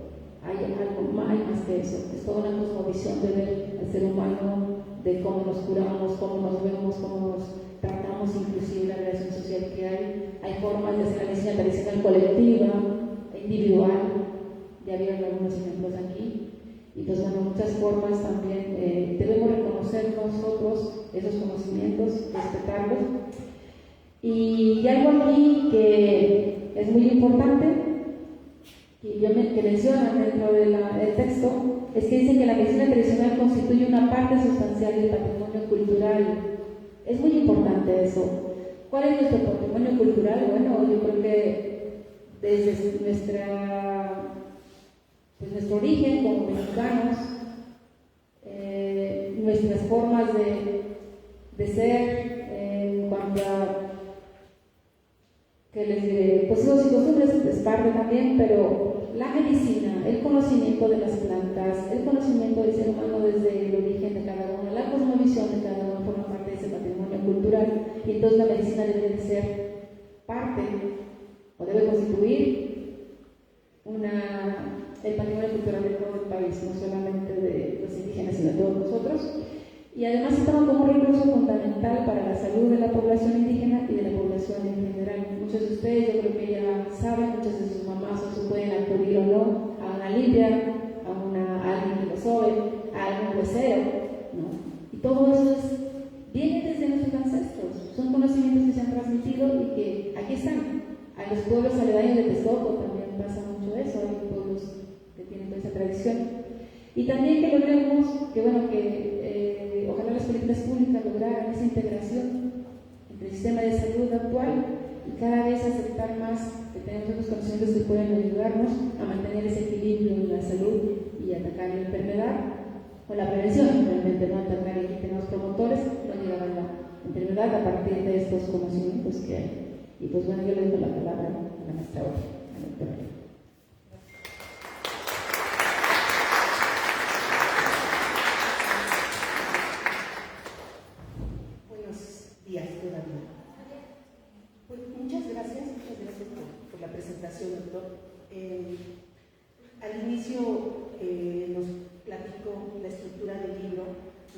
Speaker 5: Hay más que eso, es toda una cosmovisión de ver al ser humano, de cómo nos curamos, cómo nos vemos, cómo nos tratamos, inclusive la relación social que hay formas de hacer la medicina tradicional colectiva, individual, ya vieron algunos ejemplos aquí, y pues bueno, muchas formas también debemos reconocer nosotros esos conocimientos, respetarlos. Y algo aquí que es muy importante, que mencionan dentro del texto, es que dicen que la medicina tradicional constituye una parte sustancial del patrimonio cultural. Es muy importante eso. ¿Cuál es nuestro patrimonio cultural? Bueno, yo creo que desde nuestro origen como mexicanos, nuestras formas de ser, en cuanto a que les diré, pues los y costumbres es parte también, pero la medicina, el conocimiento de las plantas, el conocimiento del ser humano desde el origen de cada uno, la cosmovisión de cada uno forma parte de ese patrimonio cultural, y entonces la medicina debe de ser parte o debe constituir el patrimonio cultural de todo el país, no solamente de los indígenas, sino de todos nosotros. Y además estamos como un recurso fundamental para la salud de la población indígena y de la población en general. Muchos de ustedes, yo creo que ya saben, muchas de sus mamás o se pueden acudir o no a una limpia, a alguien que lo sobe, a algún huesero, ¿no? Y todo eso viene desde nuestros ancestros, son conocimientos que se han transmitido y que aquí están. A los pueblos aledaños de Texcoco también pasa mucho eso, hay pueblos que tienen toda esa tradición. Y también que logremos, ojalá las políticas públicas lograran esa integración entre el sistema de salud actual y cada vez aceptar más que tenemos otros conocimientos que pueden ayudarnos a mantener ese equilibrio en la salud y atacar la enfermedad, o la prevención, realmente no atacar. Y aquí tenemos promotores que no llegaban a la enfermedad a partir de estos conocimientos que hay. Y pues bueno, yo le doy la palabra a la maestra Olga, a la doctora.
Speaker 6: Pues muchas gracias por la presentación, doctor. Al inicio nos platicó la estructura del libro,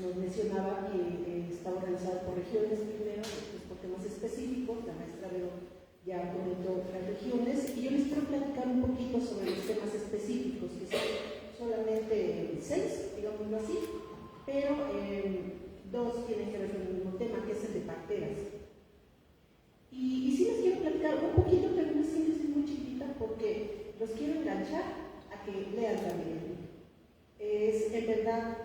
Speaker 6: nos mencionaba que está organizado por regiones primero, después por temas específicos. La maestra Vero ya comentó las regiones, y yo les quiero platicar un poquito sobre los temas específicos, que son solamente 6, digámoslo así, pero 2 tienen que ver con el mismo tema, que es el de parteras. Y sí les quiero platicar un poquito, pero una síntesis muy chiquita, porque los quiero enganchar a que lean también. Es en verdad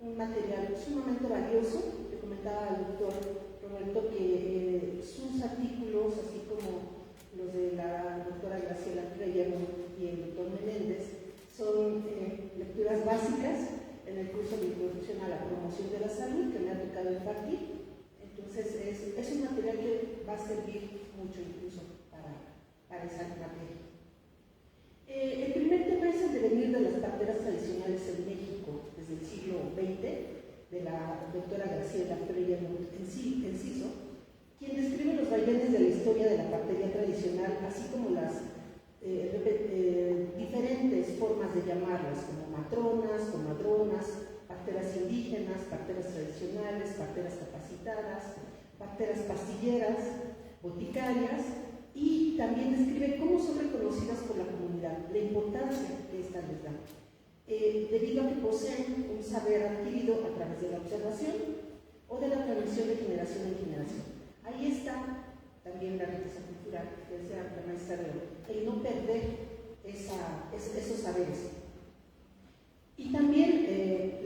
Speaker 6: un material sumamente valioso. Le comentaba al doctor Roberto que sus artículos, así como los de la doctora Graciela Trellano y el doctor Menéndez, son lecturas básicas en el curso de Introducción a la Promoción de la Salud que me ha tocado impartir. Entonces es un material que va a servir mucho incluso para esa materia. El primer tema es el devenir de las parteras tradicionales en México desde el siglo XX, de la doctora Graciela Trellano Enciso, quien describe los vaivenes de la historia de la partería tradicional, así como las diferentes formas de llamarlas, como matronas, comadronas, parteras indígenas, parteras tradicionales, parteras capacitadas, parteras pastilleras, boticarias, y también describe cómo son reconocidas por la comunidad, la importancia que esta les da, debido a que poseen un saber adquirido a través de la observación o de la transmisión de generación en generación. Ahí está también la riqueza cultural, que decía la maestra Vero, el no perder esos saberes. Y también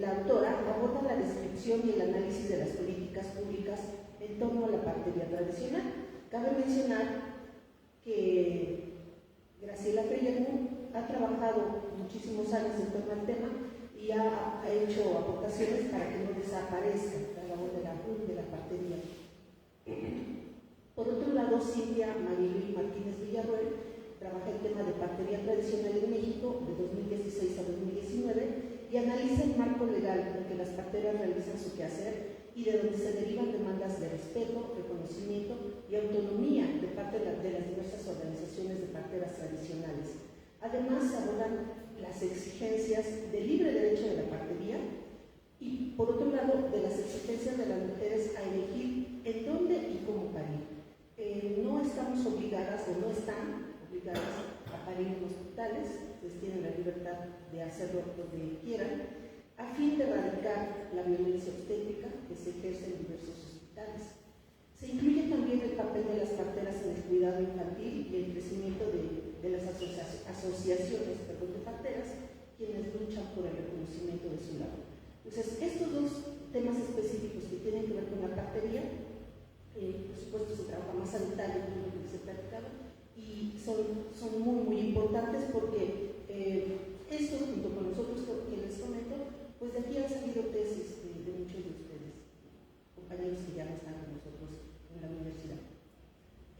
Speaker 6: la autora aborda la descripción y el análisis de las políticas públicas en torno a la partería tradicional. Cabe mencionar que Graciela Trellano ha trabajado muchísimos años en torno al tema y ha hecho aportaciones para que no desaparezca la labor de la partería. Por otro lado, Cintia Mariluis Martínez Villarroel trabaja el tema de partería tradicional en México de 2016 a 2019 y analiza el marco legal en que las parteras realizan su quehacer y de donde se derivan demandas de respeto, reconocimiento y autonomía de parte de las diversas organizaciones de parteras tradicionales. Además, se abordan las exigencias del libre derecho de la partería y, por otro lado, de las exigencias de las mujeres a elegir en dónde y cómo parir. No estamos obligadas o no están obligadas a parir en hospitales, pues tienen la libertad de hacerlo donde quieran, a fin de erradicar la violencia obstétrica que se ejerce en diversos hospitales. Se incluye también el papel de las parteras en el cuidado infantil y el crecimiento de las asociaciones de parteras, quienes luchan por el reconocimiento de su labor. Entonces, estos dos temas específicos que tienen que ver con la partería, por supuesto se trabaja más a detalle de lo que se ha platicado, y son muy importantes porque estos, junto con los otros que les comento, pues de aquí han salido tesis de muchos de ustedes, compañeros que ya no están con nosotros en la universidad.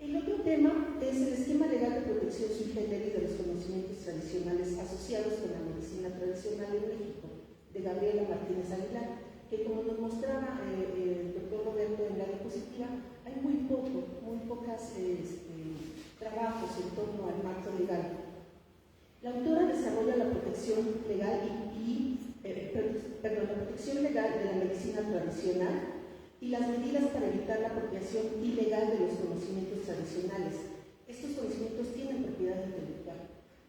Speaker 6: El otro tema es el esquema legal de protección sui generis de los conocimientos tradicionales asociados con la medicina tradicional en México, de Gabriela Martínez Aguilar, que como nos mostraba el doctor Roberto en la diapositiva, hay muy pocos trabajos en torno al marco legal. La autora desarrolla la protección legal la protección legal de la medicina tradicional y las medidas para evitar la apropiación ilegal de los conocimientos tradicionales. Estos conocimientos tienen propiedad intelectual.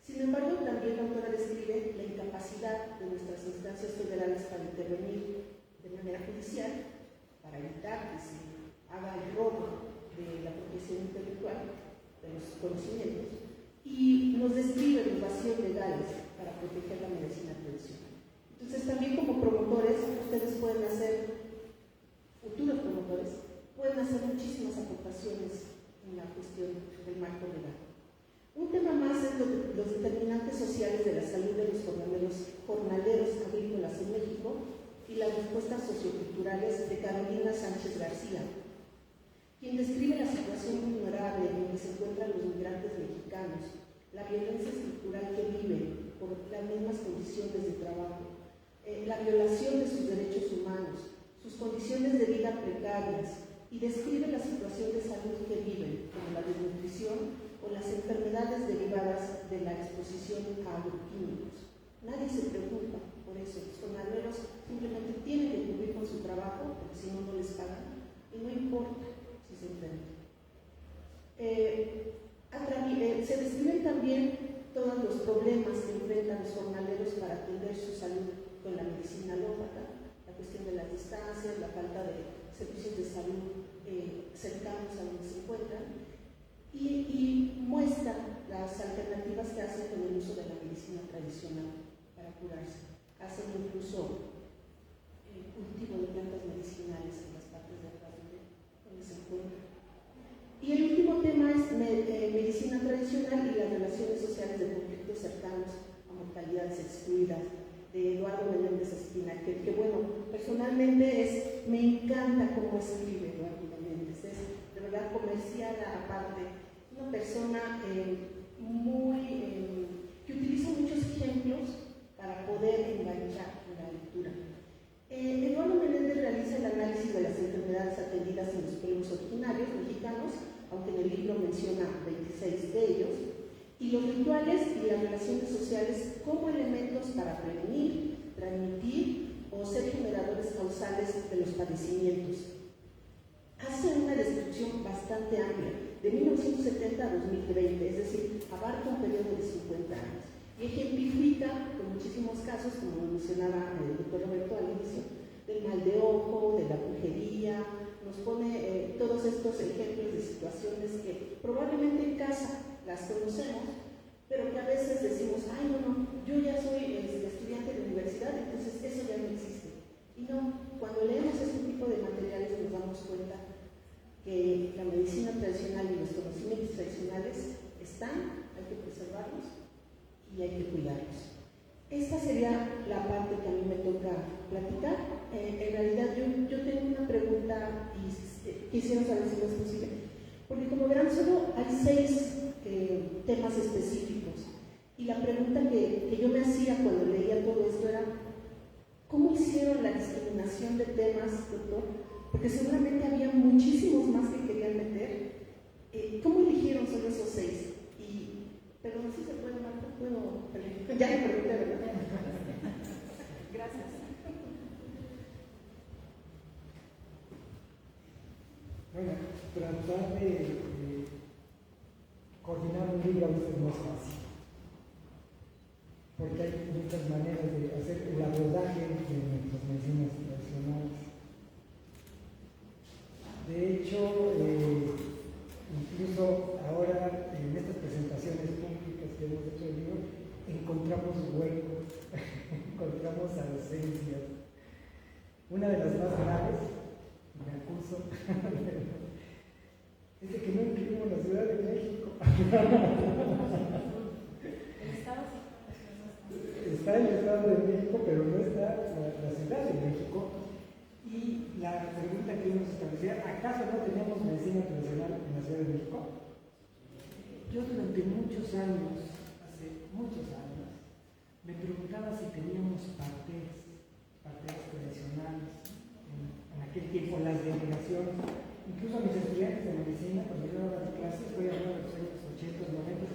Speaker 6: Sin embargo, también la autora describe la incapacidad de nuestras instancias federales para intervenir de manera judicial para evitar que se haga el robo de la apropiación intelectual de los conocimientos, y nos describe los vacíos legales para proteger la medicina tradicional. Entonces, también como promotores, ustedes pueden hacer, futuros promotores, pueden hacer muchísimas aportaciones en la cuestión del marco legal. Un tema más es los determinantes sociales de la salud de los jornaleros agrícolas en México y las respuestas socioculturales de Carolina Sánchez García, quien describe la situación vulnerable en que se encuentran los migrantes mexicanos, la violencia estructural que viven por las mismas condiciones de trabajo, la violación de sus derechos humanos, sus condiciones de vida precarias, y describe la situación de salud que viven, como la desnutrición o las enfermedades derivadas de la exposición a agroquímicos. Nadie se preocupa por eso. Los jornaleros simplemente tienen que cumplir con su trabajo, porque si no, no les pagan, y no importa si se enferman. Se describen también todos los problemas que enfrentan los jornaleros para atender su salud con la medicina alópata, la cuestión de las distancias, la falta de servicios de salud cercanos a donde se encuentran, y muestra las alternativas que hacen con el uso de la medicina tradicional para curarse. Hacen incluso cultivo de plantas medicinales en las partes de atrás donde se encuentran. Y el último tema es medicina tradicional y las relaciones sociales de conflictos cercanos a mortalidades excluidas, de Eduardo Meléndez Espina, que bueno, personalmente me encanta cómo escribe Eduardo Meléndez, es de verdad comercial aparte, una persona que utiliza muchos ejemplos para poder enganchar en la lectura. Eduardo Meléndez realiza el análisis de las enfermedades atendidas en los pueblos originarios mexicanos, aunque en el libro menciona 26 de ellos, y los rituales y las relaciones sociales como elementos para prevenir, transmitir o ser generadores causales de los padecimientos. Hace una descripción bastante amplia, de 1970 a 2020, es decir, abarca un periodo de 50 años, y ejemplifica con muchísimos casos, como mencionaba el doctor Roberto al inicio, del mal de ojo, de la brujería, nos pone todos estos ejemplos de situaciones que probablemente en casa las conocemos, pero que a veces decimos, ay no, yo ya soy estudiante de universidad, entonces eso ya no existe. Y no, cuando leemos este tipo de materiales nos damos cuenta que la medicina tradicional y los conocimientos tradicionales están, hay que preservarlos y hay que cuidarlos. Esta sería la parte que a mí me toca platicar. En realidad yo tengo una pregunta y quisiera saber si no es posible, porque como verán solo hay 6 temas específicos, y la pregunta que yo me hacía cuando leía todo esto era, ¿cómo hicieron la discriminación de temas, doctor? Porque seguramente había muchísimos más que querían meter. ¿Cómo eligieron solo esos 6? Pero no sé si se puede, Marta, puedo. Ya le pregunté, ¿verdad? Gracias.
Speaker 1: Bueno, tratar de coordinar un libro a veces no es fácil. distintas maneras de hacer el abordaje de nuestras medicinas tradicionales. De hecho, incluso ahora en estas presentaciones públicas que hemos hecho del libro, encontramos huecos, encontramos ausencias. Una de las más graves, me acuso, es de que no incluimos la Ciudad de México. Está el Estado de México, pero no está la Ciudad de México. Y la pregunta que nos establecía, ¿acaso no tenemos medicina tradicional en la Ciudad de México? Yo durante muchos años, hace muchos años, me preguntaba si teníamos parteras tradicionales en aquel tiempo, las delegaciones. Incluso a mis estudiantes de medicina, cuando yo daba clases, estoy hablando de los años 80, 90,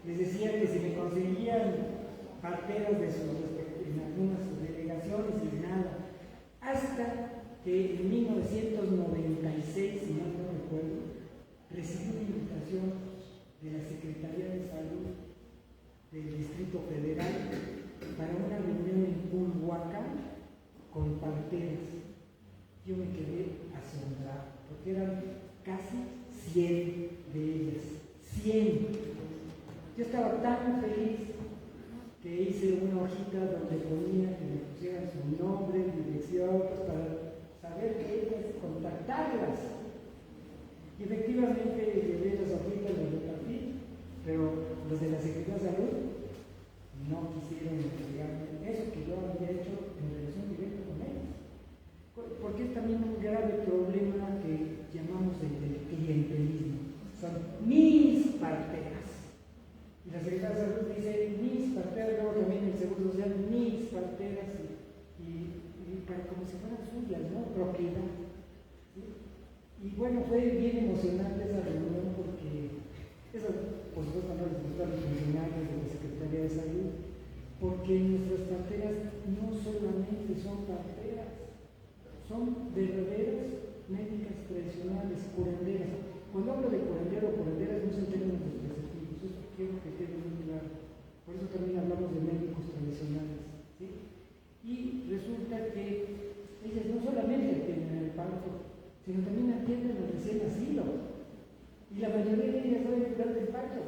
Speaker 1: les decía que si me conseguían parteras en algunas delegaciones y nada, hasta que en 1996, si mal no recuerdo, recibí una invitación de la Secretaría de Salud del Distrito Federal para una reunión en Culhuacán con parteras. Yo me quedé asombrado, porque eran casi 100 de ellas. 100. Yo estaba tan feliz que hice una hojita donde ponía que me pusieran su nombre, dirección, pues para saber qué ellas, contactarlas. Y efectivamente llevé las hojitas, las repartí, pero los de la Secretaría de Salud no quisieron entregarme eso que yo había hecho en relación directa con ellos. Porque es también un grave problema que llamamos el clientelismo. Son mis parteras. Y la Secretaría de Salud dice mis parteras, luego también el Seguro Social, mis parteras, y para como si fueran suyas, ¿no? Propiedad. ¿Sí? Y bueno, fue bien emocionante esa reunión porque eso, por supuesto, no les gustó a los funcionarios de la Secretaría de Salud, porque nuestras parteras no solamente son parteras, son verdaderas médicas tradicionales, curanderas. Cuando hablo de curandero o curanderas no es en términos despreciativos, eso quiero que quede muy claro. Por eso también hablamos de médicos tradicionales. ¿Sí? Y resulta que ellas no solamente atienden el parto, sino también atienden al recién nacido. Y la mayoría de ellas saben curar del parto,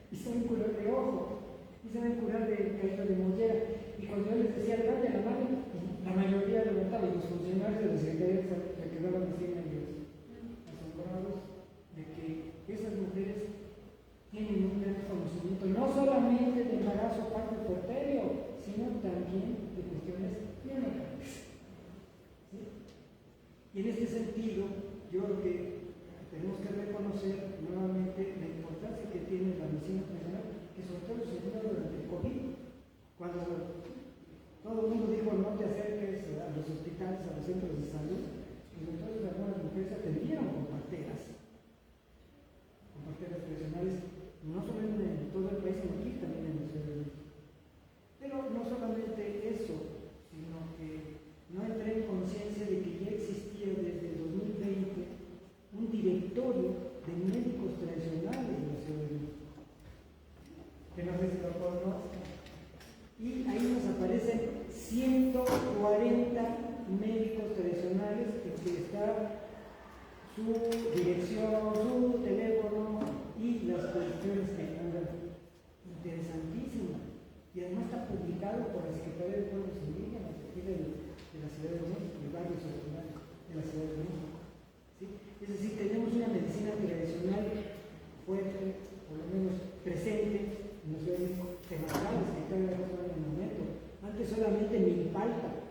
Speaker 1: y saben curar de ojo, y saben curar de caída de mollera. Y cuando yo les decía, levante la mano, la mayoría levantaba, y los funcionarios de la Secretaría se quedaban así medio asombrados de que esas mujeres tienen un gran conocimiento, no solamente de embarazo, parto, puerperio, sino también de cuestiones clínicas. ¿Sí? Y en este sentido, yo creo que tenemos que reconocer nuevamente la importancia que tiene la medicina tradicional, que sobre todo se dio durante el COVID, cuando todo el mundo dijo no te acerques a los hospitales, a los centros de salud, pues entonces algunas mujeres atendieron con parteras tradicionales, no solo en todo el país, sino aquí también en la Ciudad de México. Pero no solamente eso, sino que no entré en conciencia de que ya existía desde el 2020 un directorio de médicos tradicionales en la Ciudad de México, que no sé si lo conozcan. Y ahí nos aparecen 140 médicos tradicionales en que está su dirección, su teléfono y las cuestiones que curan. Interesantísimo. Y además está publicado por la Secretaría de Pueblos Indígenas aquí de la Ciudad de México, de varios hospitales de la Ciudad de México. ¿Sí? Es decir, tenemos una medicina tradicional fuerte, por lo menos presente en la Ciudad de México, tematrales que cada vez van en aumento. Antes solamente milpalta,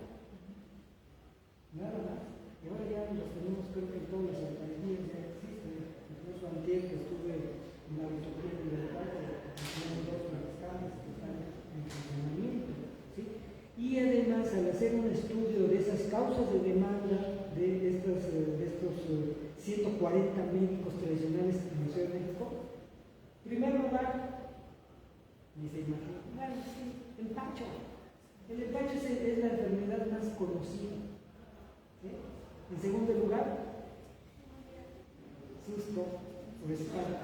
Speaker 1: nada más. Y ahora ya los tenemos, creo que en todas las alcaldías ya existen. Incluso antier que estuve en la autopía de Libertad, tenemos dos camas que están en funcionamiento. ¿Sí? Y además, al hacer un estudio de esas causas de demanda de estos 140 médicos tradicionales en la Ciudad de México, en primer lugar, ni se imagina, bueno, sí, empacho. El empacho es la enfermedad más conocida. ¿Sí? En segundo lugar, susto o espanto.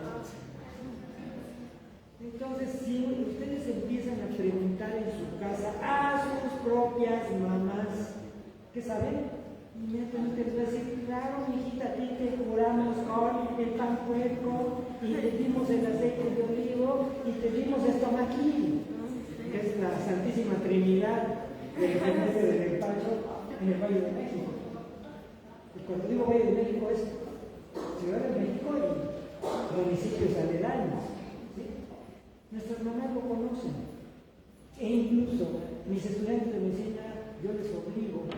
Speaker 1: Entonces, si ustedes empiezan a preguntar en su casa a sus propias mamás, ¿qué saben? Inmediatamente les va a decir, claro, mijita, a ti te curamos con el pan puerco, y te dimos el aceite de olivo, y te dimos estomaquil, que es la Santísima Trinidad del remedio del despacho en el Valle de México. Y cuando digo Valle de México es Ciudad de México y municipios aledaños. Nuestras mamás lo conocen. E incluso mis estudiantes de medicina, yo les obligo a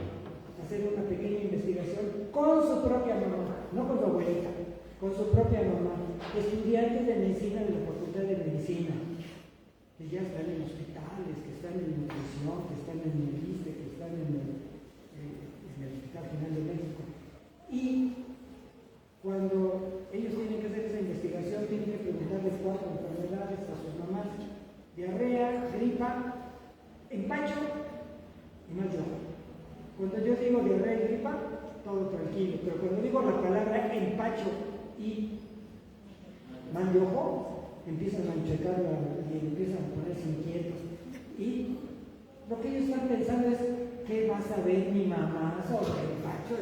Speaker 1: hacer una pequeña investigación con su propia mamá, no con su abuelita, con su propia mamá. Estudiantes de medicina de la Facultad de Medicina, que ya están en hospitales, que están en nutrición, que están en el ISSSTE, que están en el Hospital General de México. Y cuando ellos tienen que hacer esa investigación, tienen que preguntarles 4 enfermedades a sus mamás: diarrea, gripa, empacho y mal de ojo. Cuando yo digo diarrea y gripa, todo tranquilo, pero cuando digo la palabra empacho y mal de ojo, empiezan a checar y empiezan a ponerse inquietos. Y lo que ellos están pensando es, ¿qué va a saber mi mamá sobre el empacho?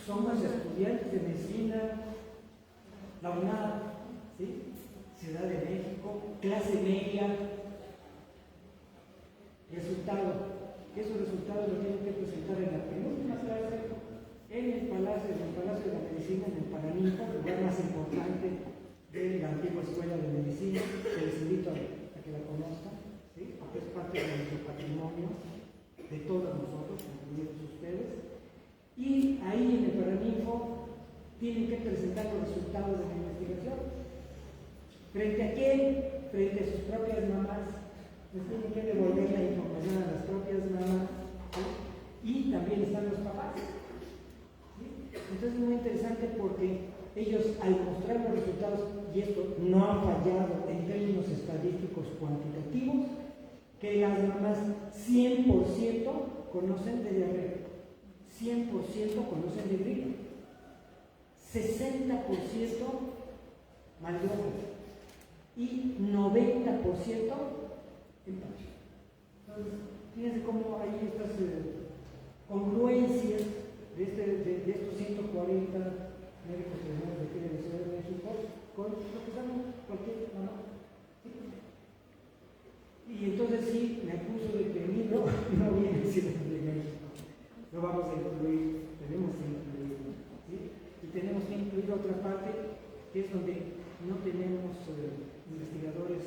Speaker 1: Somos estudiantes de medicina, la UNAM, ¿sí? Ciudad de México, clase media. Resultado. Esos resultados los tienen que presentar en la penúltima clase en el Palacio de la Medicina, en el Paraninfo, el lugar más importante de la antigua Escuela de Medicina, que les invito a que la conozcan, ¿sí? Porque es parte de nuestro patrimonio, de todos nosotros, incluidos ustedes. Y ahí en el Paraninfo tienen que presentar los resultados de la investigación. ¿Frente a quién? Frente a sus propias mamás. Les tienen que devolver la información a las propias mamás, ¿sí? Y también están los papás, ¿sí? Entonces es muy interesante porque ellos, al mostrar los resultados, y esto no ha fallado en términos estadísticos cuantitativos, que las mamás 100% conocen de diarrea, 100% conocen de gripe, 60% mal de ojo y 90% empacho. Entonces, fíjense cómo hay estas congruencias de estos 140 médicos generales de aquí de la Ciudad de México con lo que saben cualquier mamá. Y entonces sí, me acuso de que el libro no viene Ciudad de México. Lo vamos a incluir, tenemos que incluirlo, ¿sí? Y tenemos que incluir otra parte, que es donde no tenemos investigadores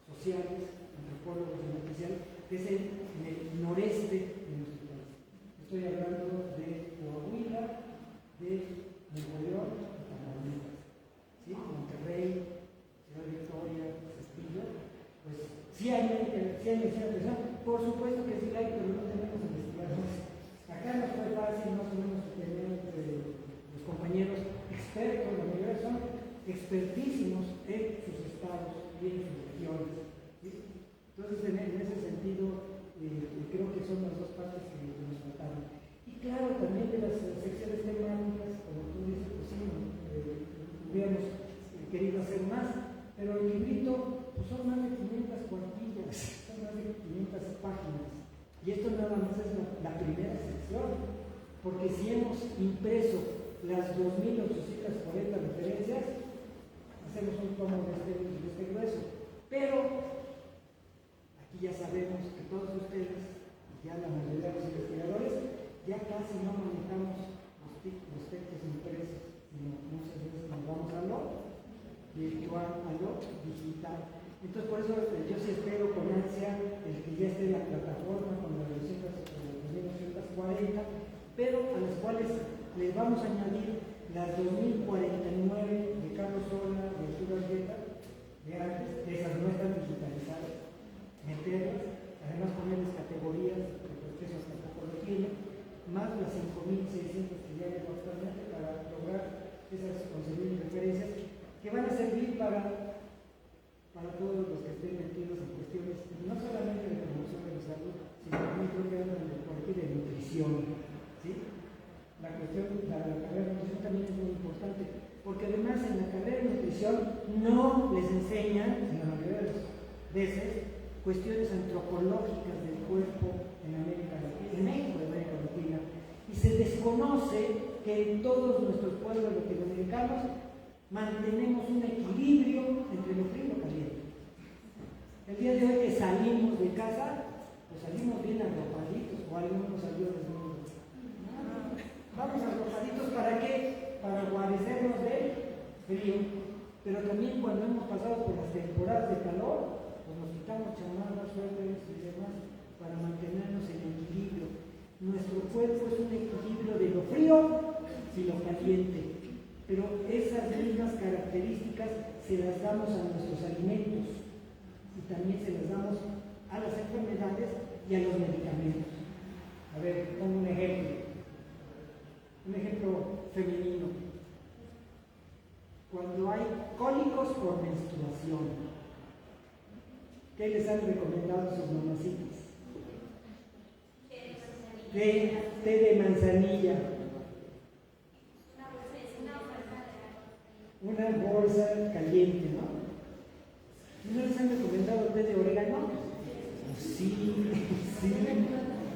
Speaker 1: sociales, antropólogos en especial, que es en el noreste de nuestro país. Estoy hablando de Coahuila, de Nuevo León y Tamaulipas, ¿sí? Monterrey, Ciudad Victoria, Castillo. Pues sí hay medicina, por supuesto que sí hay, pero no tenemos investigadores. Acá nos fue fácil más o menos tener los compañeros expertos, la mayoría son expertísimos en sus estados y en sus regiones, ¿sí? Entonces en ese sentido creo que son las dos partes que nos faltaron. Y claro, también de las secciones temáticas, como tú dices, pues sí, hubiéramos querido hacer más, pero el librito pues son más de 500 cuartillas, son más de 500 páginas. Y esto nada más es la primera sección, porque si hemos impreso las 2.840 referencias, hacemos un tomo de este grueso. Pero aquí ya sabemos que todos ustedes, ya la mayoría de los investigadores, ya casi no manejamos los textos impresos, sino muchas veces nos vamos a lo virtual, a lo digital. Entonces, por eso yo sí espero con ansia el que ya esté en la plataforma con las 2.840, pero a las cuales les vamos a añadir las 2049 de Carlos Sola, de Arturo Argueta, de antes, esas no están digitalizadas, meterlas, además ponerles categorías, porque eso tampoco lo tiene, más las 5.600 que ya hay actualmente para lograr esas conseguir referencias que van a servir para todos los que estén metidos en cuestiones no solamente de promoción de la salud, sino también creo que hablan por aquí de nutrición, ¿sí? La cuestión, la carrera de nutrición también es muy importante. porque además en la carrera de nutrición no les enseñan, en la mayoría de las veces, cuestiones antropológicas del cuerpo en América Latina, en México de América Latina, y se desconoce que en todos nuestros pueblos latinoamericanos mantenemos un equilibrio entre lo frío y lo caliente. El día de hoy que salimos de casa, pues salimos bien arropaditos, o algunos salió desnudos. Vamos arropaditos, ¿para qué? Para guarecernos del frío, pero también cuando hemos pasado por las temporadas de calor, pues nos quitamos chamarras, suéteres y demás para mantenernos en equilibrio. Nuestro cuerpo es un equilibrio de lo frío y lo caliente, pero esas mismas características se las damos a nuestros alimentos y también se las damos a las enfermedades y a los medicamentos. A ver, pongo un ejemplo femenino. Cuando hay cólicos por menstruación, ¿qué les han recomendado sus mamacitas? Té de manzanilla. Una bolsa caliente, ¿no? ¿No les han recomendado té de orégano? Sí, sí.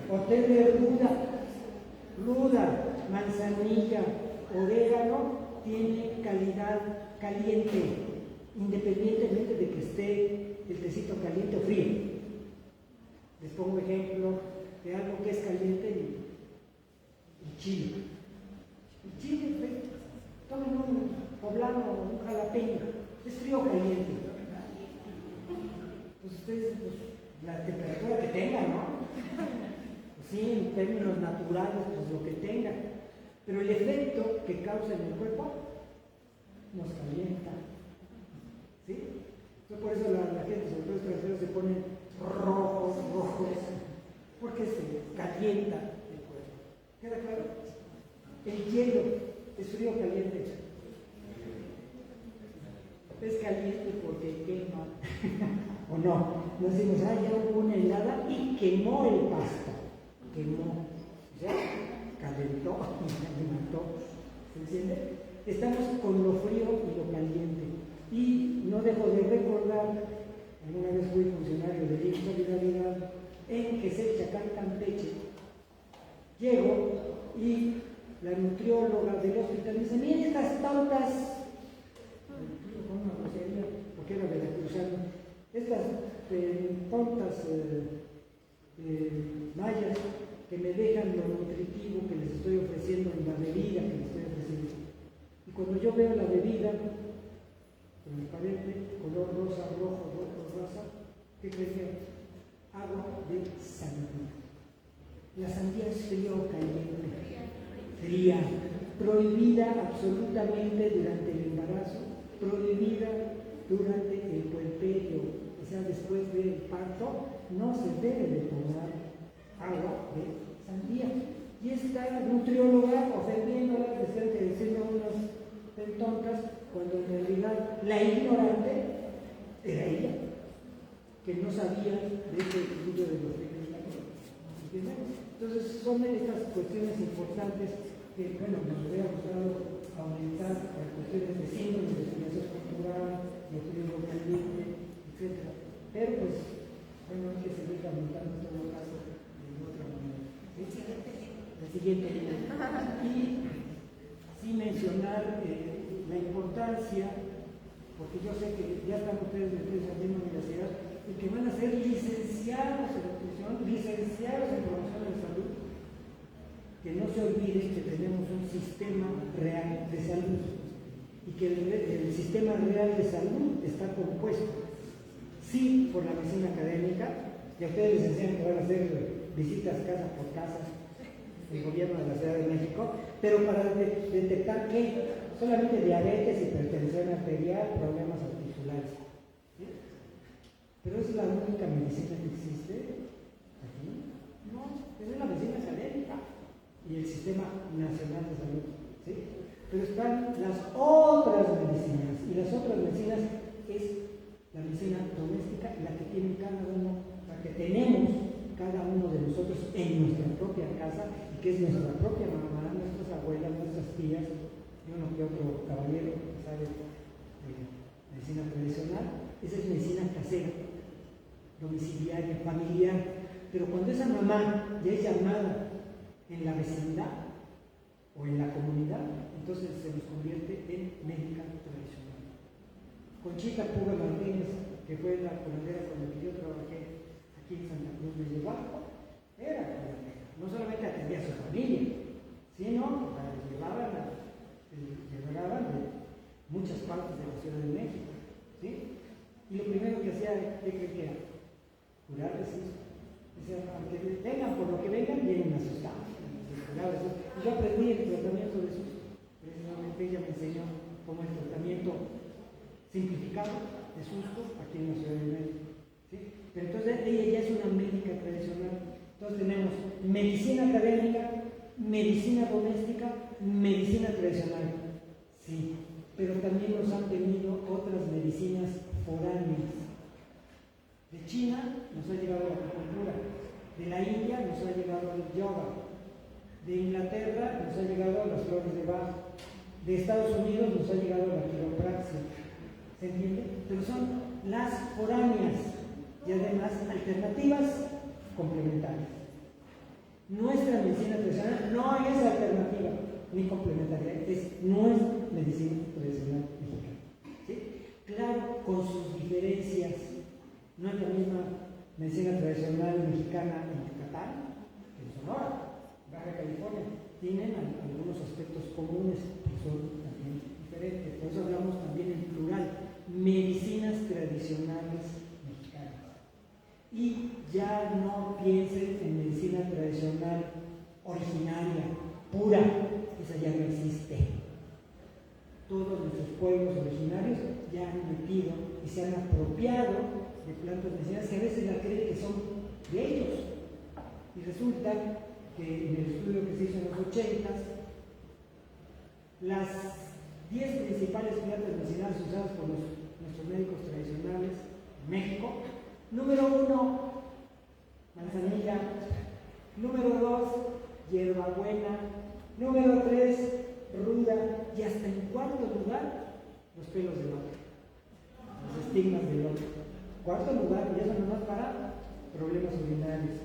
Speaker 1: O té de ruda, manzanilla, orégano, tiene calidad caliente, independientemente de que esté el tecito caliente o frío. Les pongo ejemplo de algo que es caliente, el chile. El chile, tomen un poblano o un jalapeño, es frío o caliente. Pues ustedes, pues, la temperatura que tengan, ¿no? Pues sí, en términos naturales, pues lo que tengan. Pero el efecto que causa en el cuerpo nos calienta. ¿Sí? Entonces, por eso la gente, sobre todo extranjeros, se ponen rojos, porque se calienta el cuerpo. ¿Queda claro? El hielo es frío o caliente. Es caliente porque quema. ¿O no? Nos decimos, ya hubo una helada y quemó el pasto. Quemó. ¿Ya? Calentó, ¿se entiende? Estamos con lo frío y lo caliente. Y no dejo de recordar, alguna vez fui funcionario de IMSS Solidaridad en Quesel-Chacán, Campeche. Llego y la nutrióloga del hospital dice, miren estas tontas, con una grosería, porque era veracruzano, estas tontas mayas que me dejan lo nutritivo que les estoy ofreciendo en la bebida que les estoy ofreciendo. Y cuando yo veo la bebida transparente, color rosa, rosa, ¿qué creen? Agua de sandía. La sandía es fría o caliente. Fría. Prohibida absolutamente durante el embarazo, prohibida durante el puerperio, o sea, después del parto, no se debe de tomar agua de sandía. Y esta nutrióloga ofendiéndola, diciendo unas tontas, cuando en realidad la ignorante era ella, que no sabía de ese estudio de los fríos. Entonces son estas cuestiones importantes que, bueno, nos hubiera gustado aumentar las cuestiones de síndrome, de experiencia cultural, de frío caliente, etc. Pero pues, bueno, hay que seguir aumentando en todo caso de otra manera. El siguiente nivel. Y sí mencionar la importancia, porque yo sé que ya están ustedes metidos en la misma universidad, y que van a ser licenciados en nutrición, licenciados en promoción de salud, que no se olviden que tenemos un sistema real de salud y que el sistema real de salud está compuesto, sí, por la medicina académica, y a ustedes les enseñan que van a hacer visitas casa por casa, el gobierno de la Ciudad de México, pero para detectar que solamente diabetes, hipertensión arterial, problemas articulares. ¿Sí? Pero es la única medicina que existe aquí. No, es la medicina académica y el Sistema Nacional de Salud. ¿Sí? Pero están las otras medicinas, y las otras medicinas es la medicina doméstica, la que tienen cada uno, la que tenemos cada uno de nosotros en nuestra propia casa, y que es nuestra propia mamá, nuestras abuelas, nuestras tías, y uno que otro caballero que sabe medicina tradicional. Esa es medicina casera, domiciliaria, familiar. Pero cuando esa mamá ya es llamada en la vecindad o en la comunidad, entonces se nos convierte en médica tradicional. Conchita Puga Martínez, que fue la curandera con la que yo trabajé aquí en Santa Cruz de Yehuaco, era curandera. No solamente atendía a su familia, sino que la llevaban de muchas partes de la Ciudad de México. ¿Sí? Y lo primero que hacía, ¿qué creen que era? Curarles eso. O sea, aunque vengan por lo que vengan, vienen asustados. Y yo aprendí el tratamiento de sus. Precisamente ella me enseñó cómo el tratamiento simplificado de susto aquí en la Ciudad de México. ¿Sí? Pero entonces ella ya es una médica tradicional. Entonces tenemos medicina académica, medicina doméstica, medicina tradicional. Sí, pero también nos han tenido otras medicinas foráneas. De China nos ha llegado la acupuntura, de la India nos ha llegado el yoga, de Inglaterra nos ha llegado las flores de Bach, de Estados Unidos nos ha llegado la quiropraxia. ¿Se entiende? Pero son las foráneas y además alternativas complementarias. Nuestra medicina tradicional no es alternativa ni complementaria, es nuestra medicina tradicional mexicana. ¿Sí? Claro, con sus diferencias. No es la misma medicina tradicional mexicana en Yucatán que en Sonora, Baja California. Tienen algunos aspectos comunes que son también diferentes. Por eso hablamos también en plural, medicinas tradicionales mexicanas. Y ya no piensen en medicina tradicional originaria, pura, esa ya no existe. Todos nuestros pueblos originarios ya han metido y se han apropiado de plantas medicinales que a veces la creen que son de ellos. Y resulta que en el estudio que se hizo en los 80s, las 10 principales plantas medicinales usadas por nuestros médicos tradicionales en México: número 1, manzanilla; número 2, hierbabuena; número 3, ruda; y hasta en cuarto lugar, los pelos de loto, los estigmas de loto. Cuarto lugar, y eso nomás para problemas urinarios.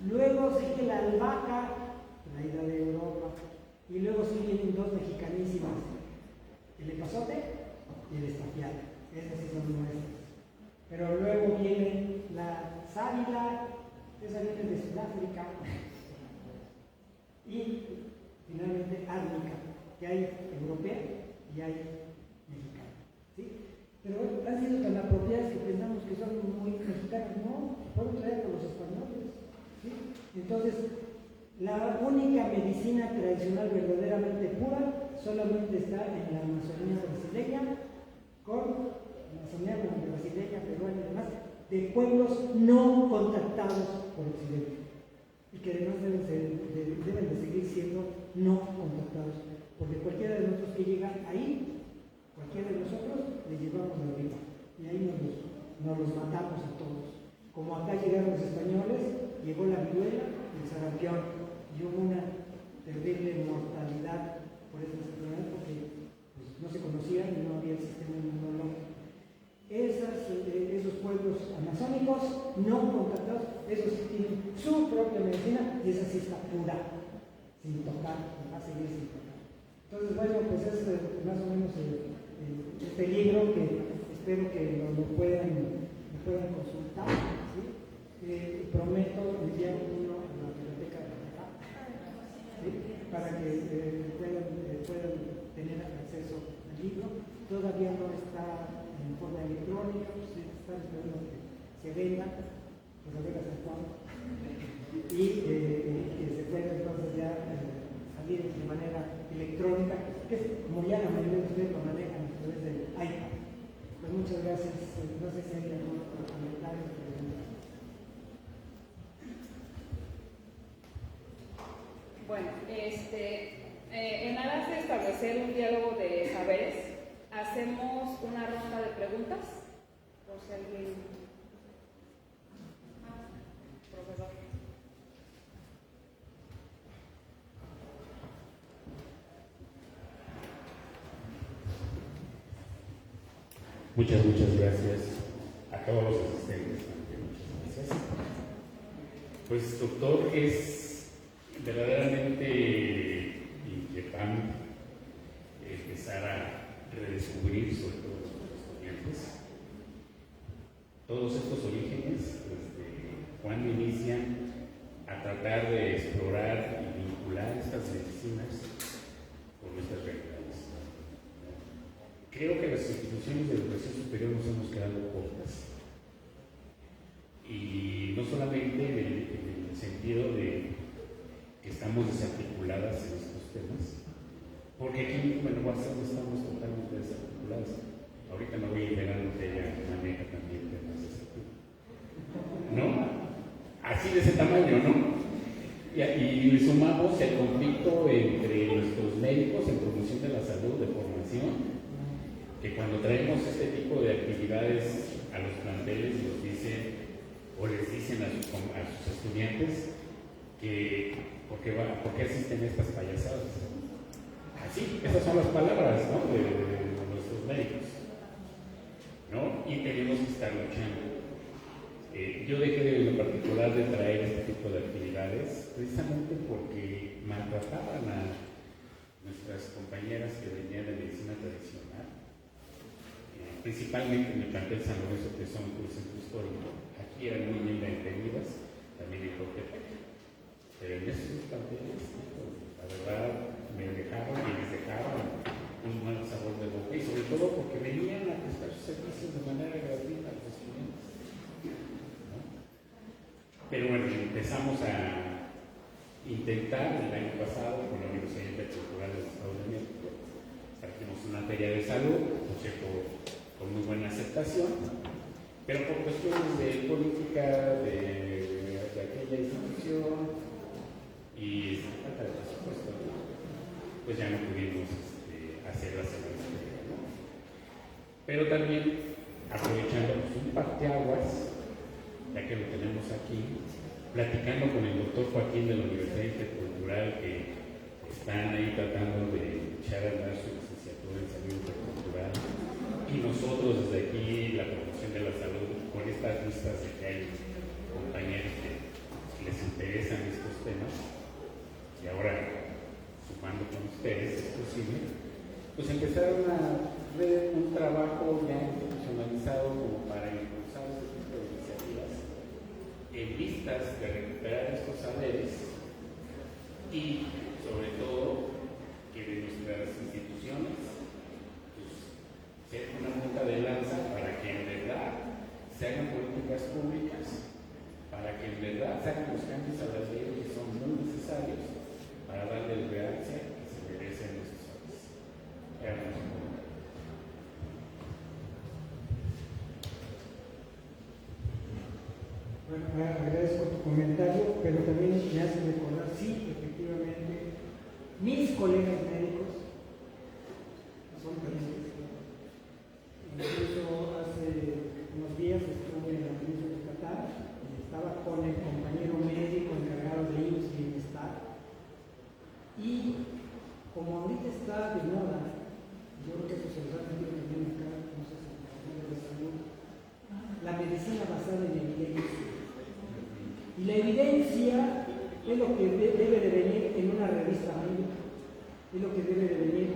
Speaker 1: Luego sigue la albahaca, traída de Europa, y luego siguen dos mexicanísimas: el epazote y el estafial. Esas sí son nuestras. Pero luego viene la sábila, esa viene de Sudáfrica, y finalmente árnica, que hay europea y hay mexicana. ¿Sí? Pero han sido tan apropiadas que pensamos que son muy mexicanas. No, fueron traídas por los españoles. ¿Sí? Entonces, la única medicina tradicional verdaderamente pura solamente está en la Amazonía brasileña, peruana y demás, de pueblos no contactados por Occidente, y que además deben de seguir siendo no contactados, porque cualquiera de nosotros que llega ahí, cualquiera de nosotros, le llevamos la vida, y ahí nos los matamos a todos. Como acá llegaron los españoles, llegó la viruela y el sarampión, y hubo una terrible mortalidad por estas enfermedades, porque pues, no se conocían y no había el sistema inmunológico. Esos pueblos amazónicos no contactados, esos sí tienen su propia medicina, y esa sí está pura, sin tocar, va a seguir sin tocar. Entonces, bueno, pues es más o menos este libro que espero que lo puedan consultar. ¿Sí? Prometo enviar uno a la biblioteca de acá, ¿sí? Para que puedan tener acceso al libro. Todavía no está en forma electrónica, pues están esperando que se venda, pues a ver hasta cuándo, y que se pueda entonces ya salir de manera electrónica, que es como ya la mayoría de ustedes lo manejan a través del iPad. Pues muchas gracias. No sé si hay algún otro comentario.
Speaker 2: Bueno, en aras de establecer un diálogo de saberes, hacemos una ronda de preguntas, por si alguien... Profesor.
Speaker 4: Muchas gracias a todos los asistentes también. Muchas gracias. Pues, doctor, es verdaderamente inquietante empezar a redescubrir, sobre todo los estudiantes, todos estos orígenes, desde cuando inician a tratar de explorar y vincular estas medicinas con nuestras realidades. Creo que las instituciones de educación superior nos hemos quedado cortas, y no solamente en el sentido de que estamos desarticuladas en estos temas, porque aquí en Guanajuato estamos totalmente desarticuladas. Ahorita me voy enterando que ella maneja también temas de ese tipo, ¿no? Así de ese tamaño, ¿no? Y sumamos el conflicto entre nuestros médicos en promoción de la salud, de formación, que cuando traemos este tipo de actividades a los planteles nos dicen, o les dicen a sus estudiantes, que ¿por qué asisten a estas payasadas? Así, esas son las palabras, ¿no?, de nuestros médicos, ¿no? Y tenemos que estar luchando. Yo dejé en lo particular de traer este tipo de actividades precisamente porque maltrataban a nuestras compañeras que venían de medicina tradicional, principalmente en el plantel San Lorenzo, que son un centro histórico. Aquí eran muy bien entendidas, también en Cotepec, pero en esos planteles, la verdad, me dejaron y les dejaron un mal sabor de boca, y sobre todo porque venían a prestar sus servicios de manera gratuita a los estudiantes, ¿no? Pero bueno, empezamos a intentar el año pasado con la Universidad Intercultural del Estado de México. Trajimos una feria de salud, por cierto, con muy buena aceptación, pero por cuestiones de política de aquella institución y falta de presupuesto, pues ya no pudimos hacer la semana, ¿no? Pero también aprovechando un parteaguas, ya que lo tenemos aquí, platicando con el doctor Joaquín de la Universidad Intercultural, que están ahí tratando de echar a andar su licenciatura en salud intercultural, y nosotros desde aquí, la promoción de la salud, con estas vistas de que hay compañeros que les interesan estos temas, y ahora sumando con ustedes, es posible, pues empezar un trabajo ya institucionalizado como para impulsar este tipo de iniciativas en vistas de recuperar estos saberes y, sobre todo, que de nuestras instituciones ser una punta de lanza para que en verdad se hagan políticas públicas, para que en verdad se hagan los cambios a las leyes que son muy necesarios para darle el realce que se merecen los usuarios.
Speaker 1: Bueno, agradezco tu comentario, pero también me hace recordar, sí, efectivamente, mis colegas médicos son países. Incluso hace unos días estuve en la provincia de Yucatán y estaba con el compañero médico encargado de IMSS Bienestar. Y como ahorita está de moda, yo creo que eso se los ha metido también acá, no sé si de salud, la medicina basada en evidencia. Y la evidencia es lo que debe de venir en una revista médica, es lo que debe de venir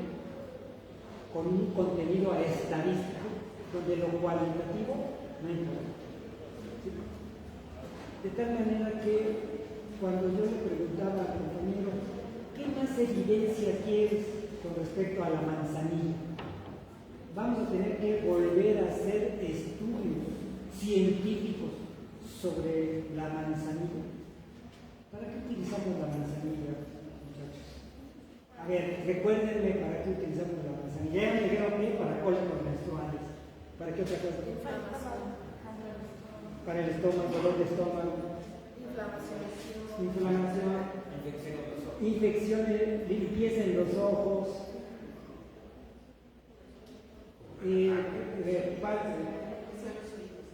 Speaker 1: con un contenido estadístico, donde lo cualitativo no importa. ¿Sí? De tal manera que cuando yo le preguntaba al compañero, ¿qué más evidencia quieres con respecto a la manzanilla? Vamos a tener que volver a hacer estudios científicos sobre la manzanilla. ¿Para qué utilizamos la manzanilla, muchachos? A ver, recuérdenme para qué utilizamos la manzanilla. Ya me dijeron que para cólicos menstruales. ¿Para qué otra cosa? Para el estómago, dolor de estómago. Inflamación. Infecciones, limpieza en los ojos.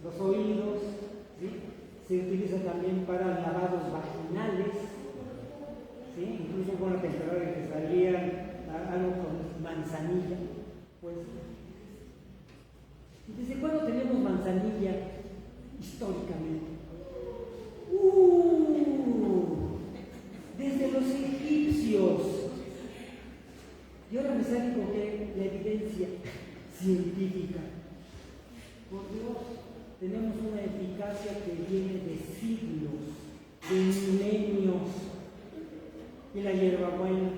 Speaker 1: Los oídos. ¿Sí? Se utiliza también para lavados vaginales. ¿Sí? Incluso con la temporada en que salían algo con manzanilla, pues ¿Desde cuándo tenemos manzanilla históricamente? Desde los egipcios. Y ahora me sale con la evidencia científica. Por Dios, tenemos una eficacia que viene de siglos, de milenios. Y la hierbabuena,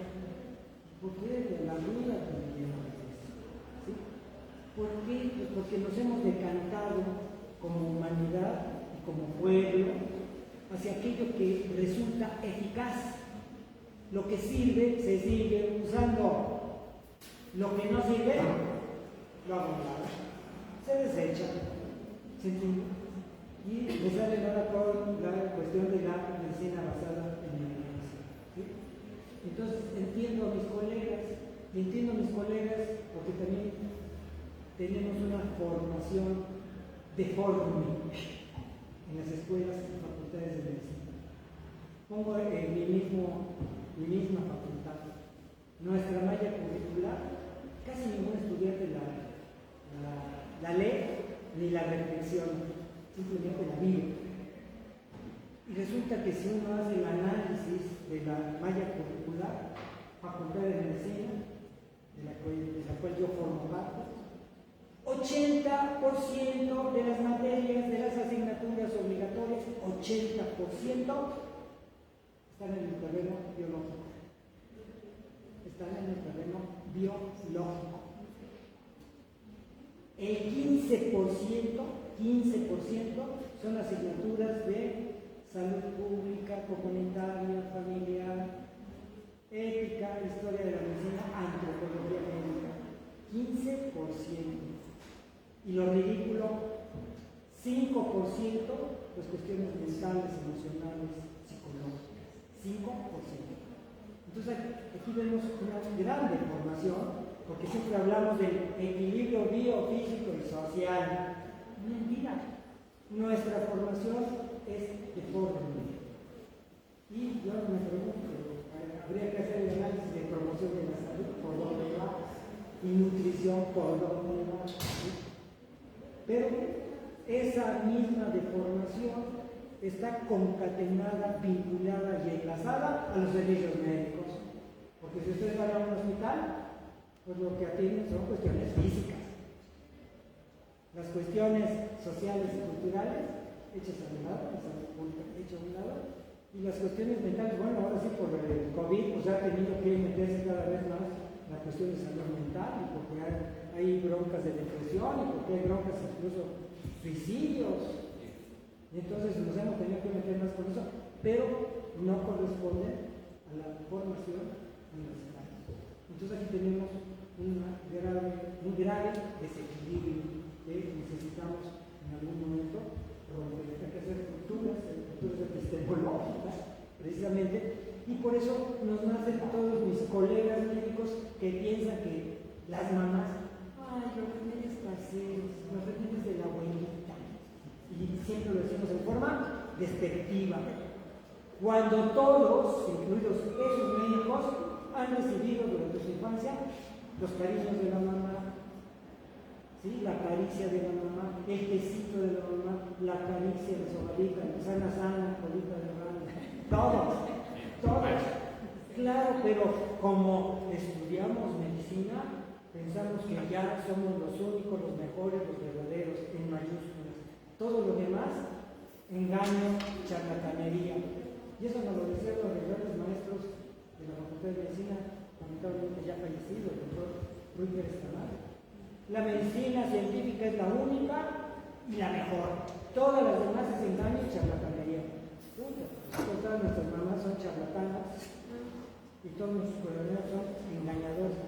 Speaker 1: ¿por qué? De la ruda también. ¿Sí? ¿Por qué? Pues porque nos hemos decantado como humanidad y como pueblo hacia aquello que resulta eficaz. Lo que sirve se sigue usando. Lo que no sirve, lo abandonamos. Se desecha. ¿Se entiende? Y me sale ahora con la cuestión de la medicina basada en la evidencia. ¿Sí? Entonces entiendo a mis colegas porque también tenemos una formación deforme en las escuelas y facultades de medicina. Pongo en mi misma facultad. Nuestra malla curricular, casi ningún estudiante la lee ni la reflexiona, simplemente la vive. Y resulta que si uno hace el análisis de la malla curricular, facultad de medicina, de la cual yo formo parte, 80% de las materias, de las asignaturas obligatorias, 80% están en el terreno biológico. Están en el terreno biológico. El 15% son asignaturas de salud pública, comunitaria, familiar, ética, historia de la medicina, antropología médica. 15%. Y lo ridículo, 5%, pues cuestiones mentales, emocionales, psicológicas. 5%. Entonces aquí vemos una gran deformación, porque siempre hablamos del equilibrio biofísico y social. Mentira. Nuestra formación es deforme. Y yo me pregunto, habría que hacer el análisis de promoción de la salud, por dónde va, y nutrición, por dónde va. ¿Sí? Pero esa misma deformación está concatenada, vinculada y enlazada a los servicios médicos. Porque si ustedes van a un hospital, pues lo que atienden son cuestiones físicas. Las cuestiones sociales y culturales, hechas a un lado, hechas a un lado, y las cuestiones mentales, bueno, ahora sí por el COVID, pues ha tenido que meterse cada vez más la cuestión de salud mental, y porque hay broncas de depresión, y porque hay broncas incluso suicidios. Y entonces nos hemos tenido que meter más con eso, pero no corresponde a la formación universitaria. Entonces aquí tenemos un grave desequilibrio que necesitamos en algún momento romper. Hay que hacer estructuras epistemológicas, precisamente, y por eso nos nacen todos mis colegas médicos que piensan que las mamás, ay, los remedios caseros, los remedios de la abuelita, y siempre lo decimos en forma despectiva, cuando todos, incluidos esos médicos, han recibido durante su infancia los cariños de la mamá, ¿sí? La caricia de la mamá, el besito de la mamá, la caricia de su abuelita, sana, colita de rana, todos. Claro, pero como estudiamos medicina, pensamos que ya somos los únicos, los mejores, los verdaderos, en mayúsculas. Todo lo demás, engaño, charlatanería. Y eso nos lo decían los grandes maestros de la Facultad de Medicina, lamentablemente ya fallecido, el doctor Ruy Pérez Camargo. La medicina científica es la única y la mejor. Todas las demás es engaño y charlatanería. Todas nuestras mamás son charlatanas y todos nuestros curanderos son engañadores.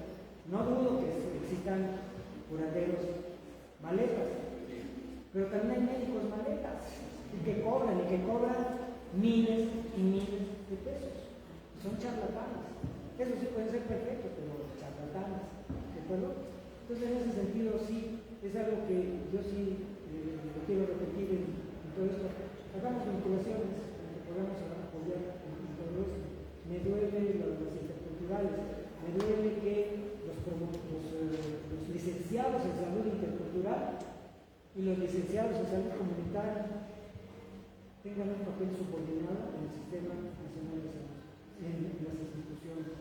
Speaker 1: No dudo que existan curanderos maletas, pero también hay médicos maletas y que cobran miles y miles de pesos. Son charlatanas. Eso sí pueden ser perfectos, pero charlatanas. ¿De acuerdo? Entonces, en ese sentido, sí, es algo que yo sí lo quiero repetir en todo esto. Hagamos vinculaciones, que podamos apoyar en todo esto. Me duele las interculturales, me duele que los licenciados en salud intercultural los licenciados en salud comunitaria tengan un papel subordinado en el Sistema Nacional de Salud, en las instituciones.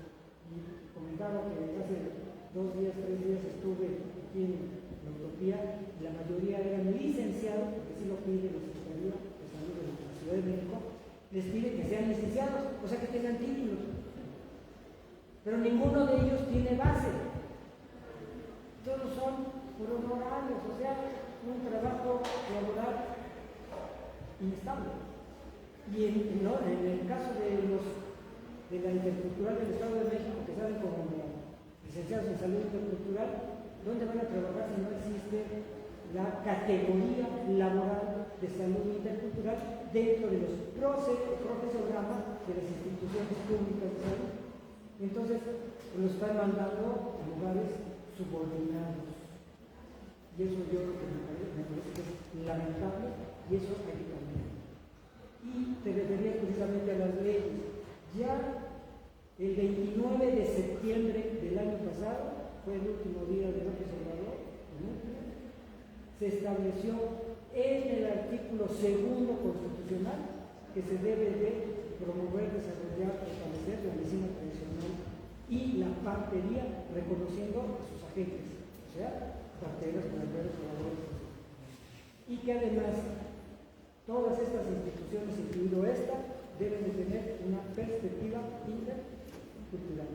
Speaker 1: Y comentaba que hace 2 días, 3 días estuve aquí en la Utopía, y la mayoría eran licenciados, porque sí lo pide la Secretaría de Salud de la Ciudad de México, les pide que sean licenciados, o sea que tengan títulos. Pero ninguno de ellos tiene base. Todos son puros morales, o sea, un trabajo laboral inestable. Y en el caso de la Intercultural del Estado de México, que salen como licenciados en salud intercultural, ¿dónde van a trabajar si no existe la categoría laboral de salud intercultural dentro de los profesionamas de las instituciones públicas de salud? Entonces, los están mandando a lugares subordinados. Y eso yo creo que me parece que es lamentable, y eso hay que cambiar. Y te refería precisamente a las leyes. Ya el 29 de septiembre del año pasado, fue el último día de López Obrador, se estableció en el artículo 2 constitucional que se debe de promover, desarrollar, fortalecer la medicina tradicional y la partería, reconociendo a sus agentes, o sea, parteras, curanderos, curadores, y que además todas estas instituciones, incluido esta, deben de tener una perspectiva intercultural,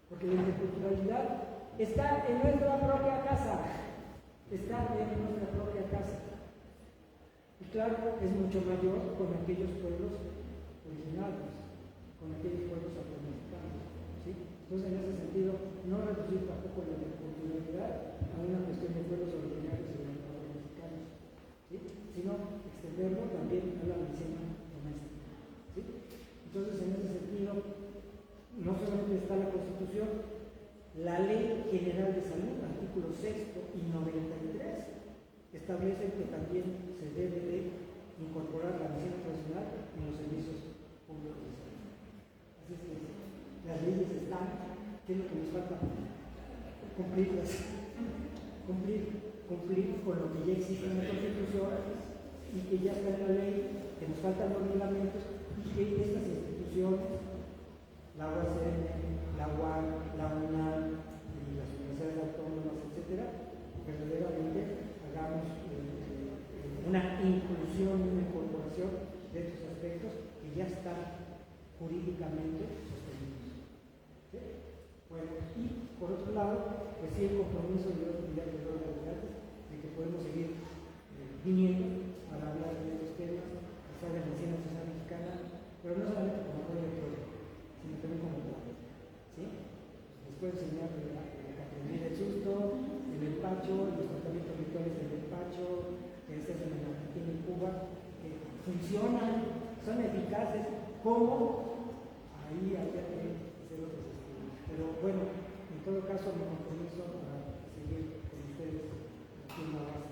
Speaker 1: porque la interculturalidad está en nuestra propia casa, y claro, es mucho mayor con aquellos pueblos originarios, con aquellos pueblos afromexicanos, ¿sí? Entonces, en ese sentido, no reducir tampoco la interculturalidad a una cuestión de pueblos originarios y de afromexicanos, ¿sí? Sino extenderlo también a la medicina doméstica, ¿sí? Entonces, en ese sentido, no solamente está la Constitución, la Ley General de Salud, artículos 6 y 93, establecen que también se debe de incorporar la medicina tradicional en los servicios públicos de salud. Así es que las leyes están, ¿qué es lo que nos falta? Cumplirlas. Cumplir con lo que ya existe en la Constitución y que ya está en la ley, que nos faltan los reglamentos y que estas instituciones, la UACN, la UAM, la UNAM y las universidades autónomas, etcétera, verdaderamente hagamos una inclusión, una incorporación de estos aspectos que ya están jurídicamente sostenidos. ¿Sí? Bueno, y por otro lado, pues sí, el compromiso de que podemos seguir viniendo para hablar de estos temas, quizá de la medicina social mexicana, pero no solamente como apoyo electrónico, sino también como tal. ¿Sí? Les puedo enseñar la categoría del susto, el despacho, los tratamientos rituales del despacho, que se hacen en Argentina y Cuba, que funcionan, son eficaces, como ahí habría que hacer otros estudios. Pero bueno, en todo caso, mi compromiso para seguir con ustedes aquí en la base.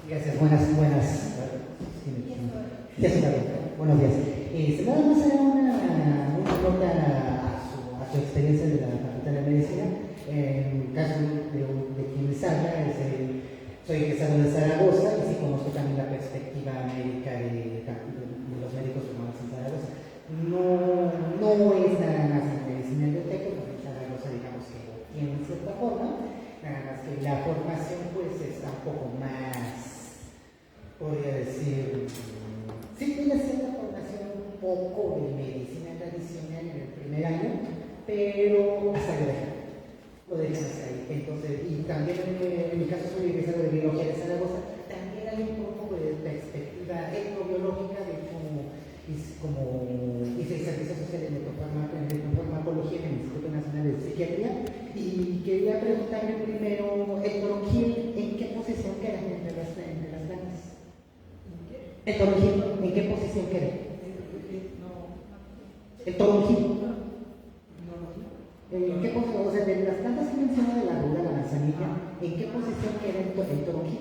Speaker 7: Gracias, buenos días. Nada más era una nota a su experiencia de la Facultad de Medicina. En el caso de quien les habla, soy egresado de Zaragoza y sí conozco también la perspectiva médica de los médicos formados en Zaragoza. No es nada más en medicina y biotecnia, porque en Zaragoza digamos que tiene en cierta forma, nada más que la formación pues está un poco más, podría decir, sí tiene cierta formación un poco de medicina tradicional en el primer año, pero hasta lo dejan hasta ahí. Entonces, y también en mi caso soy egresado de biología de Zaragoza, también hay un poco de perspectiva etnobiológica de cómo hice el servicio social en ecofarmacología en el Instituto Nacional de Psiquiatría, y quería preguntarme primero, Héctor, ¿en qué posición quedan entre las plantas? ¿El toronjil en qué posición queda? ¿El toronjil? ¿En qué posición? O sea, de las plantas que mencionó de la ruda, la manzanilla, ¿en qué posición queda el toronjil?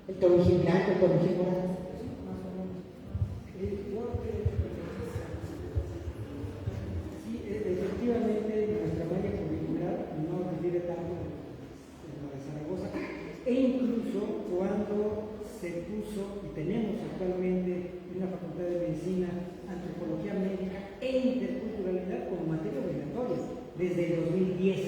Speaker 7: El toronjil blanco, el toronjil morado.
Speaker 1: Sí, efectivamente nuestra malla curricular no refiere tanto en la de Zaragoza, e incluso cuando se puso, y tenemos actualmente en la Facultad de Medicina, antropología médica e interculturalidad como materia obligatoria, desde el 2010.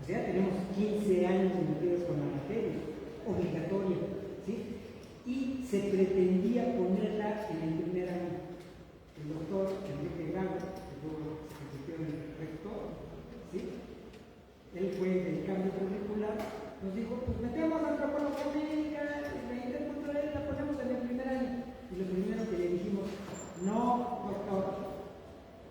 Speaker 1: O sea, tenemos 15 años metidos con la materia obligatoria, ¿sí? Y se pretendía ponerla en el primer año. El doctor Enrique Grau, que luego se convirtió en el rector, ¿sí? Él fue del cambio curricular, nos dijo, pues metemos antropología médica, la intercultural la ponemos en el primer año. Y lo primero que le dijimos, no, doctor.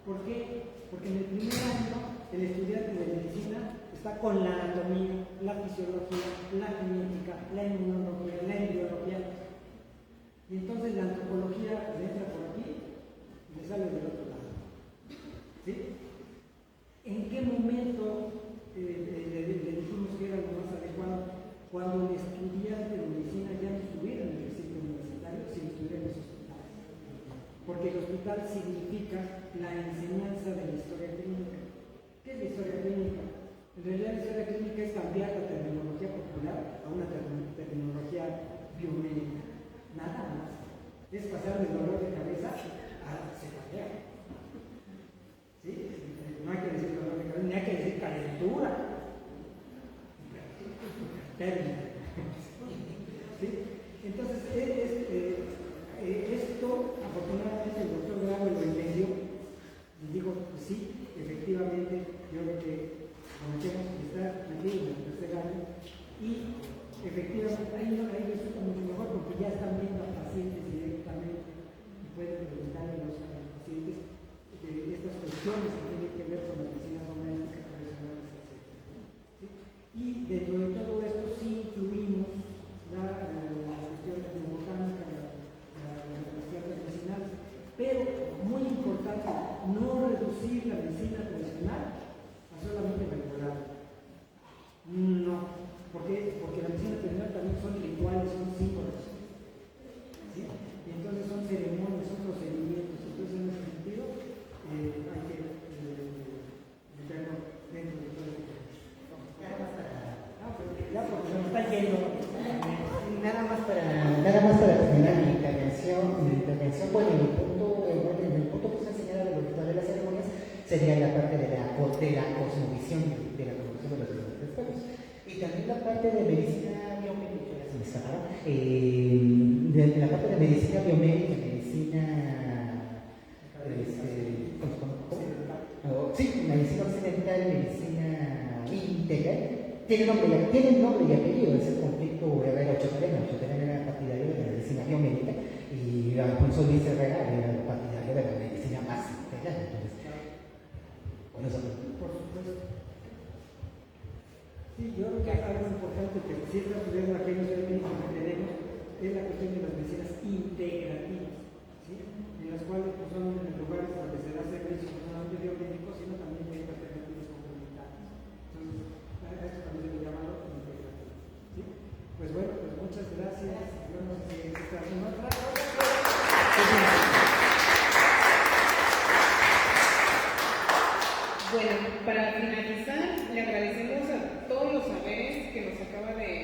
Speaker 1: ¿Por qué? Porque en el primer año el estudiante de medicina está con la anatomía, la fisiología, la genética, la inmunología, la embriología. Y entonces la antropología le entra por aquí y le sale del otro lado. ¿Sí? ¿En qué momento le dijimos que era lo más adecuado? Cuando el estudiante de medicina ya no estuviera en el recinto universitario, sino estuviera en los hospitales. Porque el hospital significa la enseñanza de la historia clínica. ¿Qué es la historia clínica? En realidad la historia clínica es cambiar la terminología popular a una terminología biomédica. Nada más. Es pasar del dolor de cabeza a cefalea. ¿Sí? No hay que decir dolor de cabeza, ni hay que decir calentura. Término. ¿Sí? Entonces, esto, afortunadamente, el doctor Grau lo entendió y dijo, pues sí, efectivamente, yo creo que aprovechemos que está aquí en el tercer año y efectivamente ahí resulta mucho mejor porque ya están viendo a pacientes directamente y pueden preguntarle a los pacientes de estas cuestiones que tienen que ver con la medicina doméstica, tradicionales, etc. ¿Sí? Y dentro de todo esto sí incluimos la cuestión etnobotánica, las plantas medicinales, pero muy importante, no reducir la medicina tradicional a solamente regular. No, porque la medicina tradicional también son rituales, son símbolos. ¿Sí? Y entonces son ceremonias, son procedimientos. Entonces en ese sentido hay que meterlo dentro de todo el tiempo. Ya porque se nos está yendo.
Speaker 7: Nada más para terminar mi intervención, bueno, en el punto que se ha enseñado de los rituales de las ceremonias sería la parte de la cosmovisión, de la cosmovisión de los diferentes pueblos. Y también la parte de medicina biomédica, de la parte de medicina biomédica, medicina occidental, medicina integral, tiene nombre y apellido, es el conflicto Herrera-Ochoterena. Ochoterena era partidario de la medicina biomédica y Alfonso Luis Herrera era partidario de la medicina más integral. Entonces, con eso.
Speaker 1: Por supuesto. Sí, yo creo que algo importante que siempre estudiando aquí en el médico que tenemos es la cuestión de las medicinas integrativas, ¿sí? En las cuales pues, son en lugares donde se da servicio no solamente biomédico, sino también de alternativas complementarias. Entonces, a esto también se le llama integrativo. ¿Sí? Pues bueno, pues muchas gracias. Yo no sé si está haciendo otra.
Speaker 3: Bueno, para finalizar, le agradecemos a todos los saberes que nos acaba de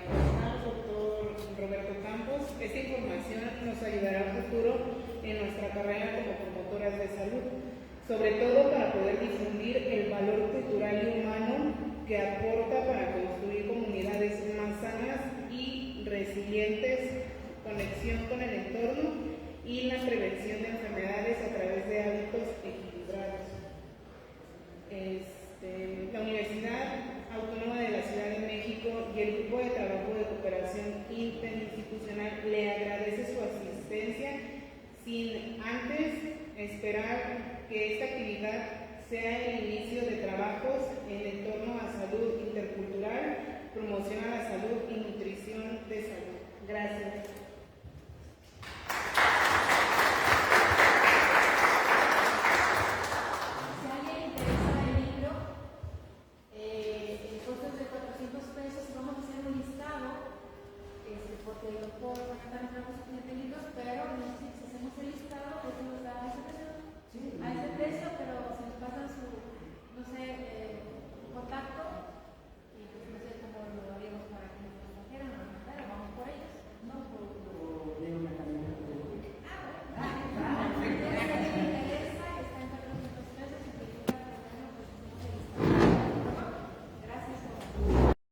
Speaker 3: aportar el doctor Roberto Campos. Esta información nos ayudará a futuro en nuestra carrera como promotoras de salud, sobre todo para poder difundir el valor cultural y humano que aporta para construir comunidades más sanas y resilientes, conexión con el entorno y la prevención de enfermedades a través de hábitos equilibrados. La Universidad Autónoma de la Ciudad de México y el Grupo de Trabajo de Cooperación Interinstitucional le agradece su asistencia, sin antes esperar que esta actividad sea el inicio de trabajos en torno a salud intercultural, promoción a la salud y nutrición de salud. Gracias.